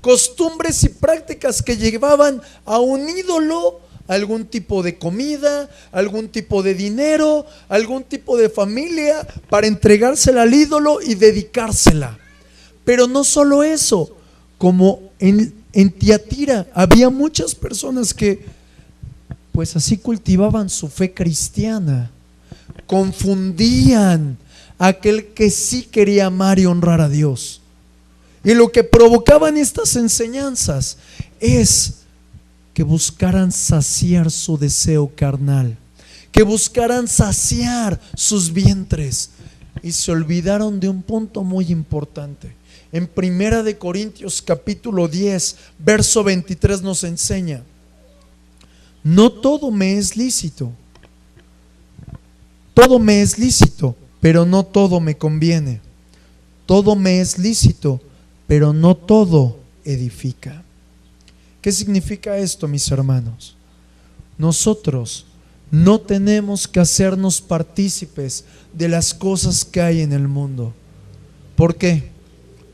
Costumbres y prácticas que llevaban a un ídolo algún tipo de comida, algún tipo de dinero, algún tipo de familia para entregársela al ídolo y dedicársela. Pero no solo eso, como en Tiatira había muchas personas que pues así cultivaban su fe cristiana, confundían a aquel que sí quería amar y honrar a Dios. Y lo que provocaban estas enseñanzas es que buscaran saciar su deseo carnal, que buscaran saciar sus vientres, y se olvidaron de un punto muy importante. En Primera de Corintios capítulo 10 verso 23 nos enseña: no todo me es lícito, todo me es lícito, pero no todo me conviene. Todo me es lícito, pero no todo edifica. ¿Qué significa esto, mis hermanos? Nosotros no tenemos que hacernos partícipes de las cosas que hay en el mundo. ¿Por qué?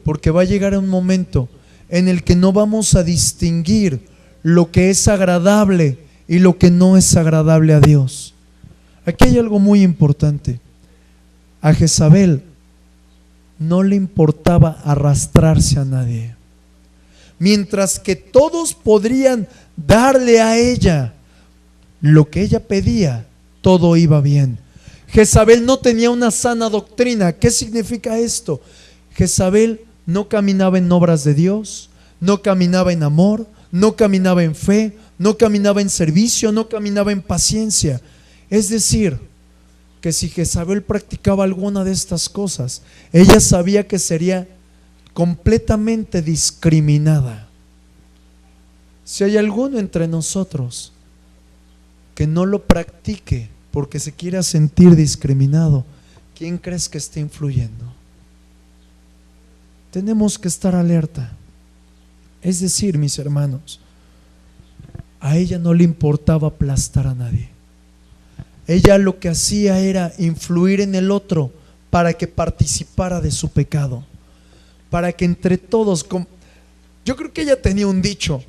Porque va a llegar un momento en el que no vamos a distinguir lo que es agradable y lo que no es agradable a Dios. Aquí hay algo muy importante. A Jezabel no le importaba arrastrarse a nadie. Mientras que todos podrían darle a ella lo que ella pedía, todo iba bien. Jezabel no tenía una sana doctrina. ¿Qué significa esto? Jezabel no caminaba en obras de Dios, no caminaba en amor, no caminaba en fe, no caminaba en servicio, no caminaba en paciencia. Es decir, que si Jezabel practicaba alguna de estas cosas, ella sabía que sería completamente discriminada. Si hay alguno entre nosotros que no lo practique porque se quiera sentir discriminado, ¿quién crees que esté influyendo? Tenemos que estar alerta. Es decir, mis hermanos, a ella no le importaba aplastar a nadie. Ella lo que hacía era influir en el otro para que participara de su pecado, para que entre todos, yo creo que ella tenía un dicho: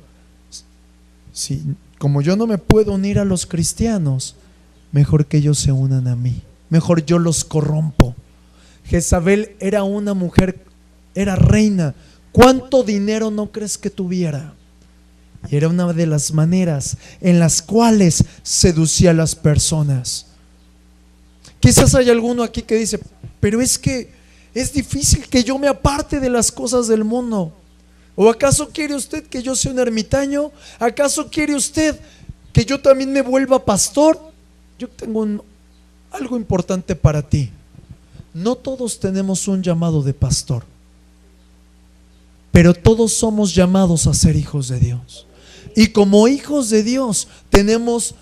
si, como yo no me puedo unir a los cristianos, mejor que ellos se unan a mí, mejor yo los corrompo. Jezabel era una mujer, era reina. ¿Cuánto dinero no crees que tuviera? Y era una de las maneras en las cuales seducía a las personas. Quizás hay alguno aquí que dice: pero es que es difícil que yo me aparte de las cosas del mundo. ¿O acaso quiere usted que yo sea un ermitaño? ¿Acaso quiere usted que yo también me vuelva pastor? Yo tengo algo importante para ti. No todos tenemos un llamado de pastor, pero todos somos llamados a ser hijos de Dios. Y como hijos de Dios tenemos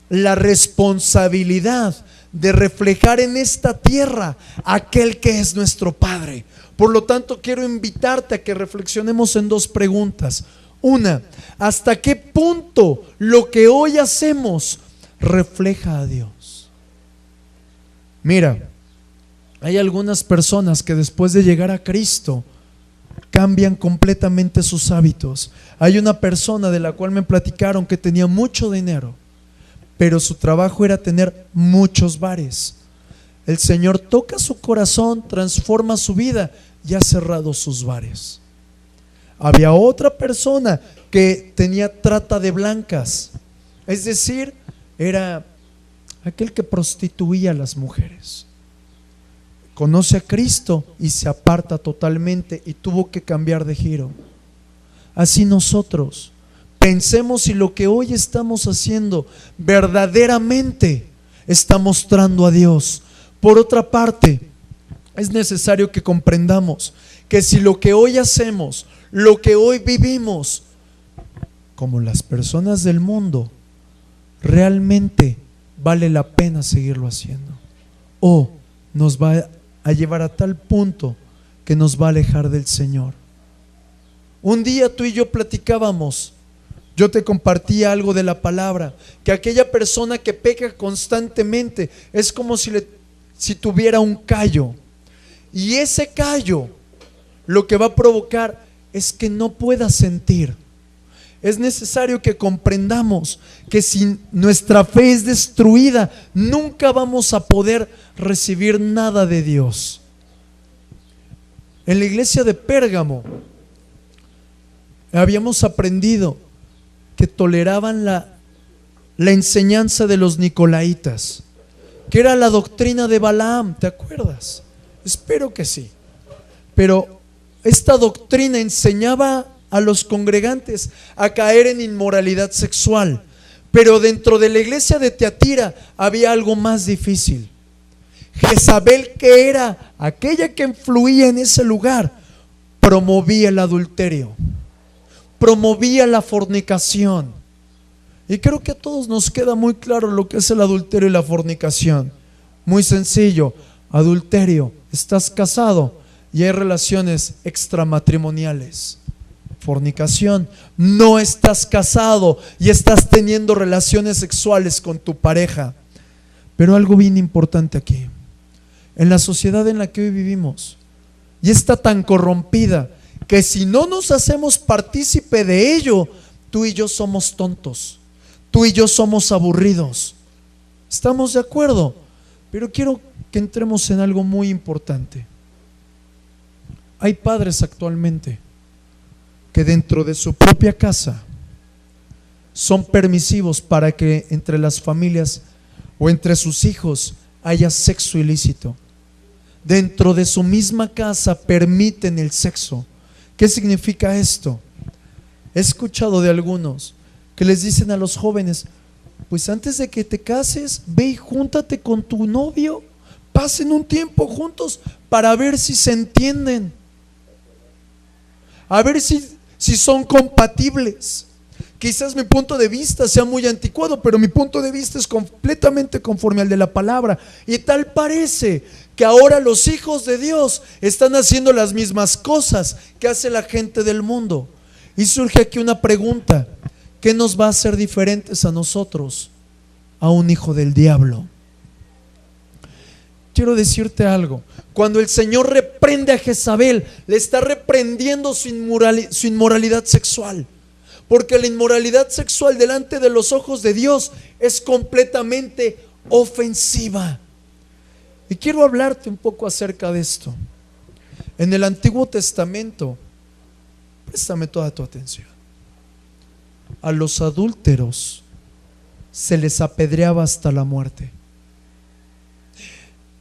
la responsabilidad de reflejar en esta tierra a aquel que es nuestro Padre. Por lo tanto, quiero invitarte a que reflexionemos en dos preguntas. Una, ¿hasta qué punto lo que hoy hacemos refleja a Dios? Mira, hay algunas personas que después de llegar a Cristo cambian completamente sus hábitos. Hay una persona de la cual me platicaron que tenía mucho dinero, pero su trabajo era tener muchos bares. El Señor toca su corazón, transforma su vida y ha cerrado sus bares. Había otra persona que tenía trata de blancas, es decir, era aquel que prostituía a las mujeres. conoce a Cristo y se aparta totalmente y tuvo que cambiar de giro. Así nosotros pensemos si lo que hoy estamos haciendo verdaderamente está mostrando a Dios. Por otra parte, es necesario que comprendamos que si lo que hoy hacemos, lo que hoy vivimos, como las personas del mundo, realmente vale la pena seguirlo haciendo, o nos va a llevar a tal punto que nos va a alejar del Señor. Un día tú y yo platicábamos, yo te compartía algo de la palabra, que aquella persona que peca constantemente es como si tuviera un callo, y ese callo lo que va a provocar es que no pueda sentir. Es necesario que comprendamos que si nuestra fe es destruida, nunca vamos a poder recibir nada de Dios. En la iglesia de Pérgamo habíamos aprendido que toleraban la enseñanza de los nicolaitas, que era la doctrina de Balaam, ¿te acuerdas? Espero que sí. Pero esta doctrina enseñaba a los congregantes a caer en inmoralidad sexual. Pero dentro de la iglesia de Tiatira había algo más difícil. Jezabel, que era aquella que influía en ese lugar, promovía el adulterio, promovía la fornicación. Y creo que a todos nos queda muy claro lo que es el adulterio y la fornicación. Muy sencillo: adulterio, estás casado y hay relaciones extramatrimoniales. Fornicación, no estás casado y estás teniendo relaciones sexuales con tu pareja. Pero algo bien importante aquí, en la sociedad en la que hoy vivimos, y está tan corrompida que si no nos hacemos partícipe de ello, tú y yo somos tontos, tú y yo somos aburridos. ¿Estamos de acuerdo? Pero quiero que entremos en algo muy importante. Hay padres actualmente que dentro de su propia casa son permisivos para que entre las familias o entre sus hijos haya sexo ilícito. Dentro de su misma casa permiten el sexo. ¿Qué significa esto? He escuchado de algunos que les dicen a los jóvenes: pues antes de que te cases, ve y júntate con tu novio, pasen un tiempo juntos para ver si se entienden, a ver si son compatibles. Quizás mi punto de vista sea muy anticuado, pero mi punto de vista es completamente conforme al de la palabra. Y tal parece que ahora los hijos de Dios están haciendo las mismas cosas que hace la gente del mundo. Y surge aquí una pregunta: ¿qué nos va a hacer diferentes a nosotros, a un hijo del diablo? Quiero decirte algo: cuando el Señor reprende a Jezabel, le está reprendiendo su inmoralidad sexual, porque la inmoralidad sexual delante de los ojos de Dios es completamente ofensiva. Y quiero hablarte un poco acerca de esto. En el Antiguo Testamento, préstame toda tu atención, a los adúlteros se les apedreaba hasta la muerte.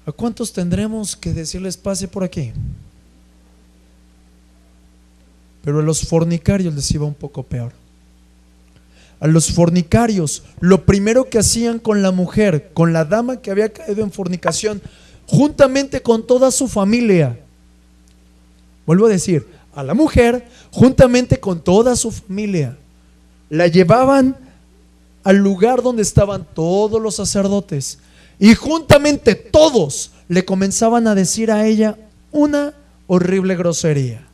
¿A cuántos tendremos que decirles pase por aquí? Pero a los fornicarios les iba un poco peor. A los fornicarios, lo primero que hacían con la mujer, con la dama que había caído en fornicación, juntamente con toda su familia, vuelvo a decir, a la mujer, juntamente con toda su familia, la llevaban al lugar donde estaban todos los sacerdotes, y juntamente todos le comenzaban a decir a ella una horrible grosería.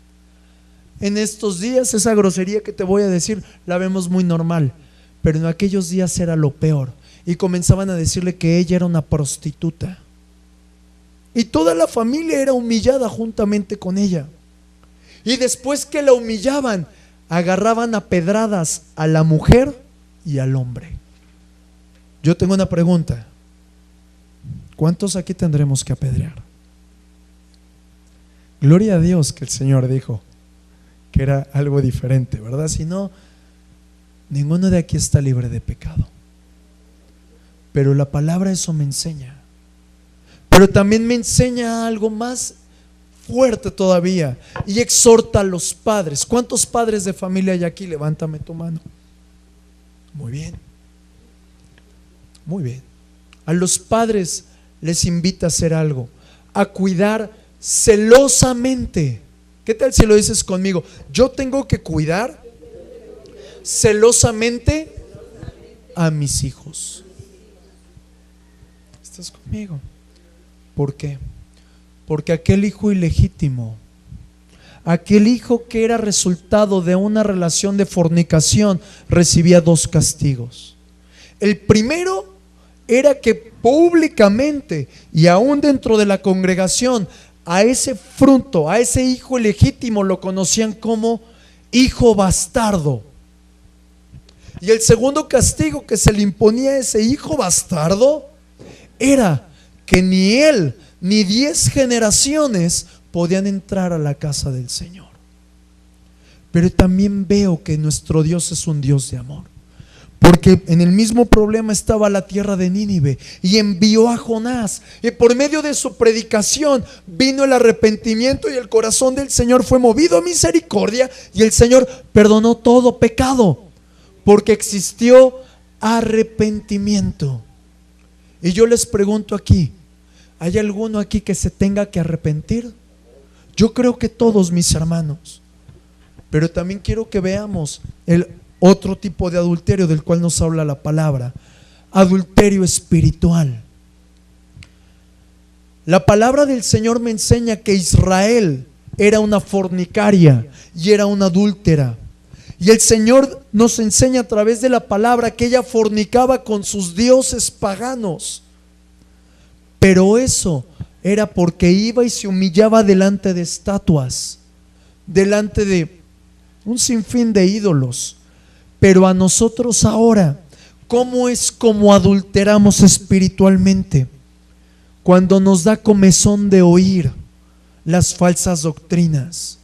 En estos días esa grosería que te voy a decir la vemos muy normal, pero en aquellos días era lo peor. Y comenzaban a decirle que ella era una prostituta, y toda la familia era humillada juntamente con ella. Y después que la humillaban, agarraban a pedradas a la mujer y al hombre. Yo tengo una pregunta: ¿cuántos aquí tendremos que apedrear? Gloria a Dios que el Señor dijo que era algo diferente, ¿verdad? Si no, ninguno de aquí está libre de pecado. Pero la palabra eso me enseña. Pero también me enseña algo más fuerte todavía y exhorta a los padres. ¿Cuántos padres de familia hay aquí? Levántame tu mano. Muy bien. Muy bien. A los padres les invita a hacer algo, a cuidar celosamente. ¿Qué tal si lo dices conmigo? Yo tengo que cuidar celosamente a mis hijos. ¿Estás conmigo? ¿Por qué? Porque aquel hijo ilegítimo, aquel hijo que era resultado de una relación de fornicación, recibía dos castigos. El primero era que públicamente y aún dentro de la congregación, a ese fruto, a ese hijo ilegítimo lo conocían como hijo bastardo. Y el segundo castigo que se le imponía a ese hijo bastardo era que ni él ni 10 generaciones podían entrar a la casa del Señor. Pero también veo que nuestro Dios es un Dios de amor, porque en el mismo problema estaba la tierra de Nínive y envió a Jonás, y por medio de su predicación vino el arrepentimiento y el corazón del Señor fue movido a misericordia y el Señor perdonó todo pecado porque existió arrepentimiento. Y yo les pregunto aquí, ¿hay alguno aquí que se tenga que arrepentir? Yo creo que todos, mis hermanos. Pero también quiero que veamos el otro tipo de adulterio del cual nos habla la palabra: adulterio espiritual. La palabra del Señor me enseña que Israel era una fornicaria y era una adúltera. Y el Señor nos enseña a través de la palabra que ella fornicaba con sus dioses paganos. Pero eso era porque iba y se humillaba delante de estatuas, delante de un sinfín de ídolos. Pero a nosotros ahora, ¿cómo es como adulteramos espiritualmente? Cuando nos da comezón de oír las falsas doctrinas,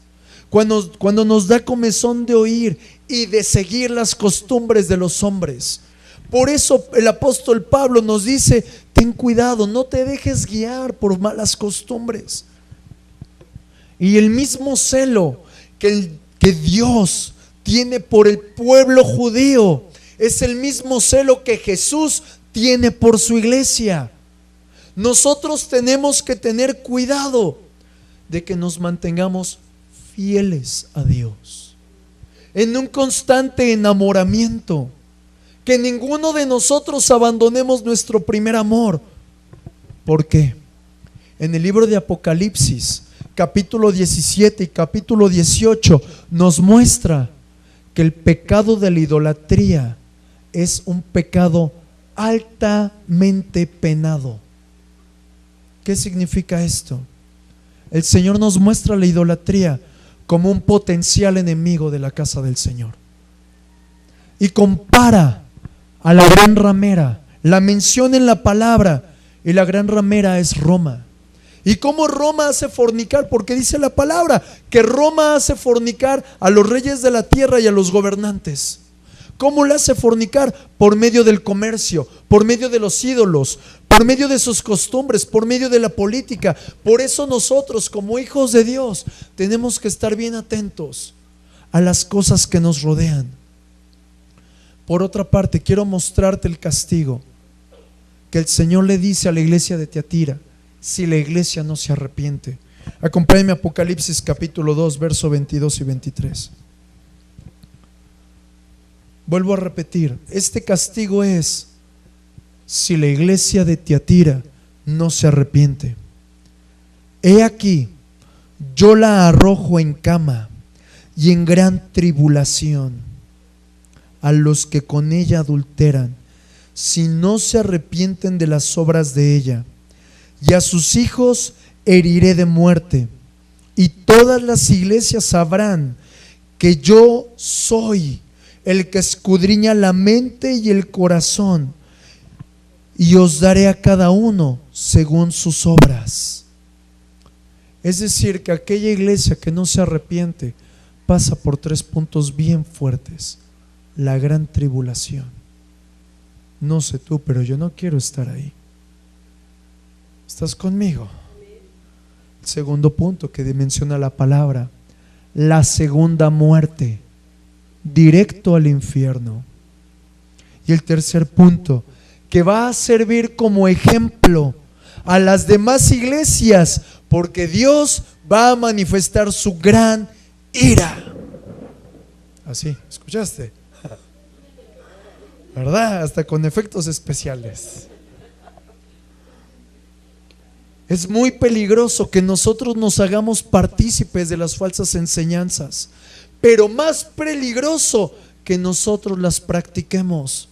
cuando nos da comezón de oír y de seguir las costumbres de los hombres. Por eso el apóstol Pablo nos dice: ten cuidado, no te dejes guiar por malas costumbres. Y el mismo celo que Dios tiene por el pueblo judío es el mismo celo que Jesús tiene por su iglesia. Nosotros tenemos que tener cuidado de que nos mantengamos fieles a Dios, en un constante enamoramiento, que ninguno de nosotros abandonemos nuestro primer amor. ¿Por qué? En el libro de Apocalipsis, capítulo 17 y capítulo 18, nos muestra que el pecado de la idolatría es un pecado altamente penado. ¿Qué significa esto? El Señor nos muestra la idolatría como un potencial enemigo de la casa del Señor y compara a la gran ramera. La menciona en la palabra, y la gran ramera es Roma. ¿Y cómo Roma hace fornicar? Porque dice la palabra que Roma hace fornicar a los reyes de la tierra y a los gobernantes. ¿Cómo la hace fornicar? Por medio del comercio, por medio de los ídolos, por medio de sus costumbres, por medio de la política. Por eso nosotros, como hijos de Dios, tenemos que estar bien atentos a las cosas que nos rodean. Por otra parte, quiero mostrarte el castigo que el Señor le dice a la iglesia de Tiatira si la iglesia no se arrepiente. Acompáñame a Apocalipsis capítulo 2, verso 22 y 23. Vuelvo a repetir, este castigo es si la iglesia de Tiatira no se arrepiente. He aquí, yo la arrojo en cama y en gran tribulación a los que con ella adulteran, si no se arrepienten de las obras de ella. Y a sus hijos heriré de muerte, y todas las iglesias sabrán que yo soy el que escudriña la mente y el corazón, y os daré a cada uno según sus obras. Es decir, que aquella iglesia que no se arrepiente pasa por 3 puntos bien fuertes: la gran tribulación. No sé tú, pero yo no quiero estar ahí. ¿Estás conmigo? El segundo punto que menciona la palabra, la segunda muerte, directo al infierno. Y el tercer punto, que va a servir como ejemplo a las demás iglesias, porque Dios va a manifestar su gran ira. Así, ¿escuchaste? ¿Verdad? Hasta con efectos especiales. Es muy peligroso que nosotros nos hagamos partícipes de las falsas enseñanzas, pero más peligroso que nosotros las practiquemos,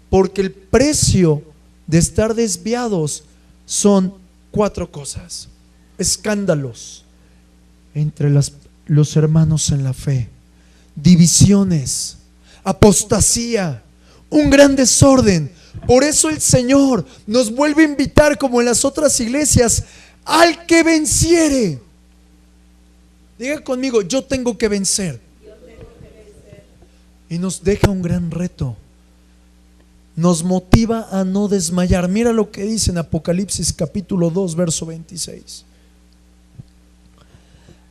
porque el precio de estar desviados son 4 cosas: escándalos entre los hermanos en la fe, divisiones, apostasía, un gran desorden. Por eso el Señor nos vuelve a invitar, como en las otras iglesias, al que venciere. Diga conmigo, yo tengo que vencer. Y nos deja un gran reto. Nos motiva a no desmayar. Mira lo que dice en Apocalipsis capítulo 2, verso 26.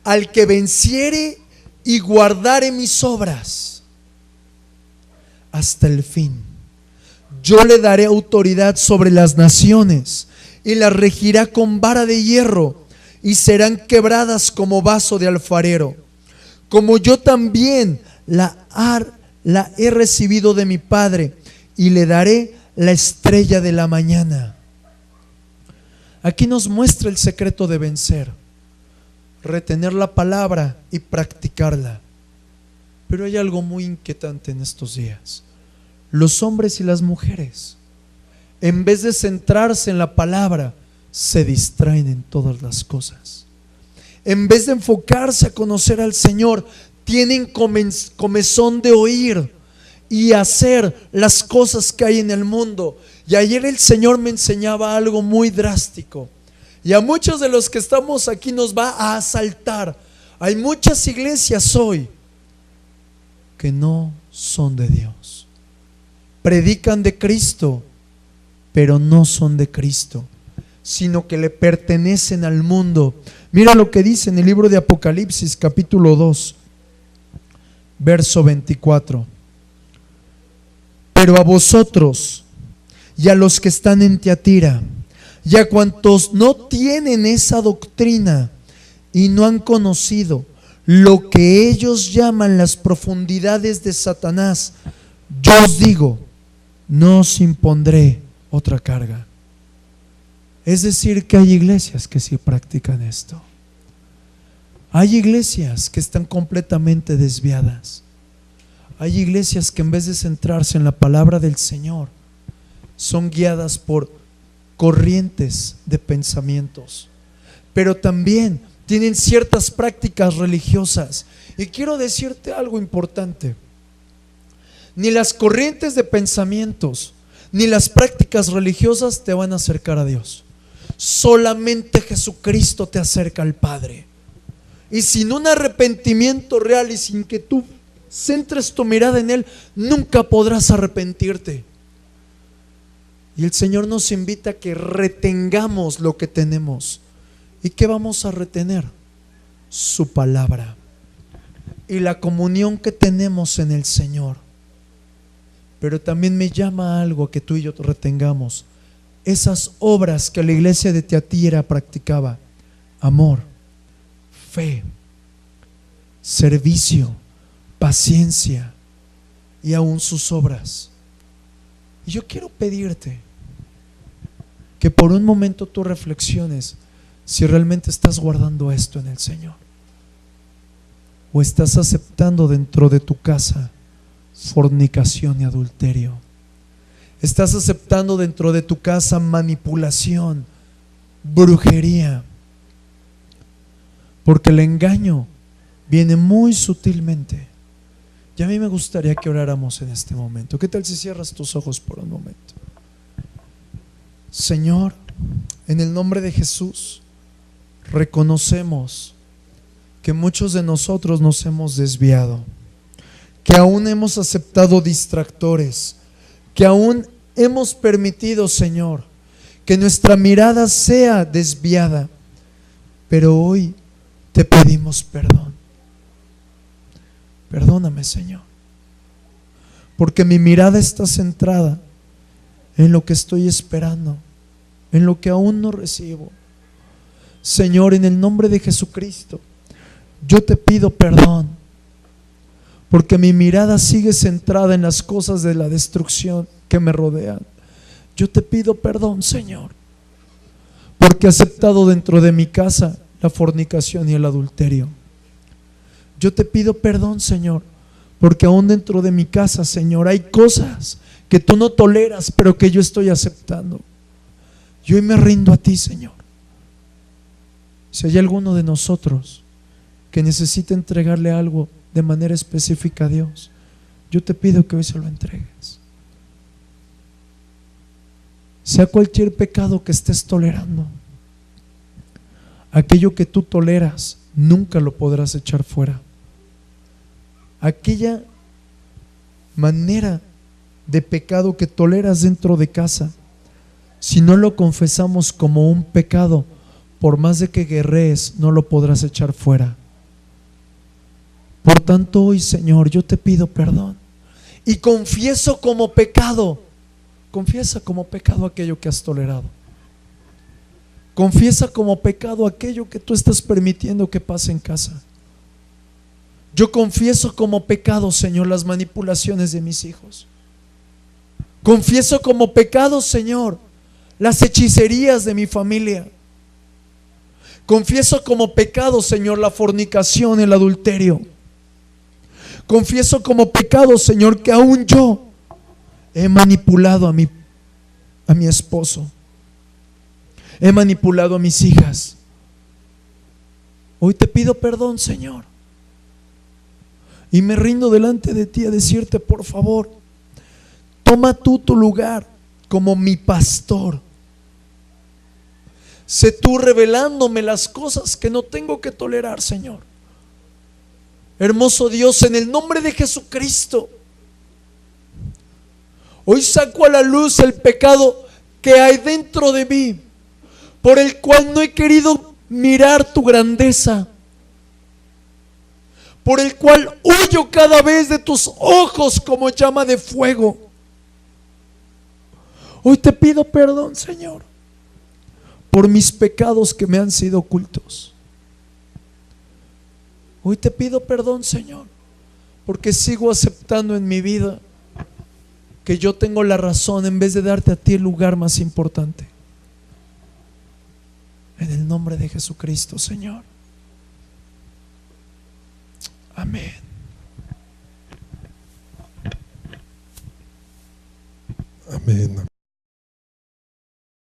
Al que venciere y guardare mis obras hasta el fin, yo le daré autoridad sobre las naciones y las regirá con vara de hierro, y serán quebradas como vaso de alfarero, como yo también la he recibido de mi Padre, y le daré la estrella de la mañana. Aquí nos muestra el secreto de vencer: retener la palabra y practicarla. Pero hay algo muy inquietante en estos días. Los hombres y las mujeres, en vez de centrarse en la palabra, se distraen en todas las cosas. En vez de enfocarse a conocer al Señor, tienen comezón de oír y hacer las cosas que hay en el mundo. Y ayer el Señor me enseñaba algo muy drástico, y a muchos de los que estamos aquí nos va a asaltar. Hay muchas iglesias hoy que no son de Dios. Predican de Cristo, pero no son de Cristo, sino que le pertenecen al mundo. Mira lo que dice en el libro de Apocalipsis capítulo 2, verso 24. Pero a vosotros y a los que están en Tiatira, y a cuantos no tienen esa doctrina y no han conocido lo que ellos llaman las profundidades de Satanás, yo os digo, no os impondré otra carga. Es decir, que hay iglesias que sí practican esto. Hay iglesias que están completamente desviadas. Hay iglesias que en vez de centrarse en la palabra del Señor, son guiadas por corrientes de pensamientos, pero también tienen ciertas prácticas religiosas. Y quiero decirte algo importante: ni las corrientes de pensamientos ni las prácticas religiosas te van a acercar a Dios. Solamente Jesucristo te acerca al Padre. Y sin un arrepentimiento real y sin que tú centres tu mirada en Él, nunca podrás arrepentirte. Y el Señor nos invita a que retengamos lo que tenemos. ¿Y qué vamos a retener? Su palabra y la comunión que tenemos en el Señor. Pero también me llama a algo que tú y yo retengamos: esas obras que la iglesia de Tiatira practicaba: amor, fe, servicio, paciencia y aún sus obras. Y yo quiero pedirte que por un momento tú reflexiones si realmente estás guardando esto en el Señor, o estás aceptando dentro de tu casa fornicación y adulterio. Estás aceptando dentro de tu casa manipulación, brujería, porque el engaño viene muy sutilmente. Y a mí me gustaría que oráramos en este momento. ¿Qué tal si cierras tus ojos por un momento? Señor, en el nombre de Jesús, reconocemos que muchos de nosotros nos hemos desviado, que aún hemos aceptado distractores, que aún hemos permitido, Señor, que nuestra mirada sea desviada, pero hoy te pedimos perdón. Perdóname, Señor, porque mi mirada está centrada en lo que estoy esperando, en lo que aún no recibo. Señor, en el nombre de Jesucristo, yo te pido perdón, porque mi mirada sigue centrada en las cosas de la destrucción que me rodean. Yo te pido perdón, Señor, porque he aceptado dentro de mi casa la fornicación y el adulterio. Yo te pido perdón, Señor, porque aún dentro de mi casa, Señor, hay cosas que tú no toleras, pero que yo estoy aceptando. Yo hoy me rindo a ti, Señor. Si hay alguno de nosotros que necesita entregarle algo de manera específica a Dios, yo te pido que hoy se lo entregues. Sea cualquier pecado que estés tolerando, aquello que tú toleras nunca lo podrás echar fuera. Aquella manera de pecado que toleras dentro de casa, si no lo confesamos como un pecado, por más de que guerrees, no lo podrás echar fuera. Por tanto, hoy, Señor, yo te pido perdón y confieso como pecado. Confiesa como pecado aquello que has tolerado. Confiesa como pecado aquello que tú estás permitiendo que pase en casa. Yo confieso como pecado, Señor, las manipulaciones de mis hijos. Confieso como pecado, Señor, las hechicerías de mi familia. Confieso como pecado, Señor, la fornicación, el adulterio. Confieso como pecado, Señor, que aún yo he manipulado a mi esposo. He manipulado a mis hijas. Hoy te pido perdón, Señor, y me rindo delante de ti a decirte, por favor, toma tú tu lugar como mi pastor. Sé tú revelándome las cosas que no tengo que tolerar, Señor. Hermoso Dios, en el nombre de Jesucristo, hoy saco a la luz el pecado que hay dentro de mí, por el cual no he querido mirar tu grandeza, por el cual huyo cada vez de tus ojos como llama de fuego. Hoy te pido perdón, Señor, por mis pecados que me han sido ocultos. Hoy te pido perdón, Señor, porque sigo aceptando en mi vida que yo tengo la razón en vez de darte a ti el lugar más importante. En el nombre de Jesucristo, Señor. Amén. Amén.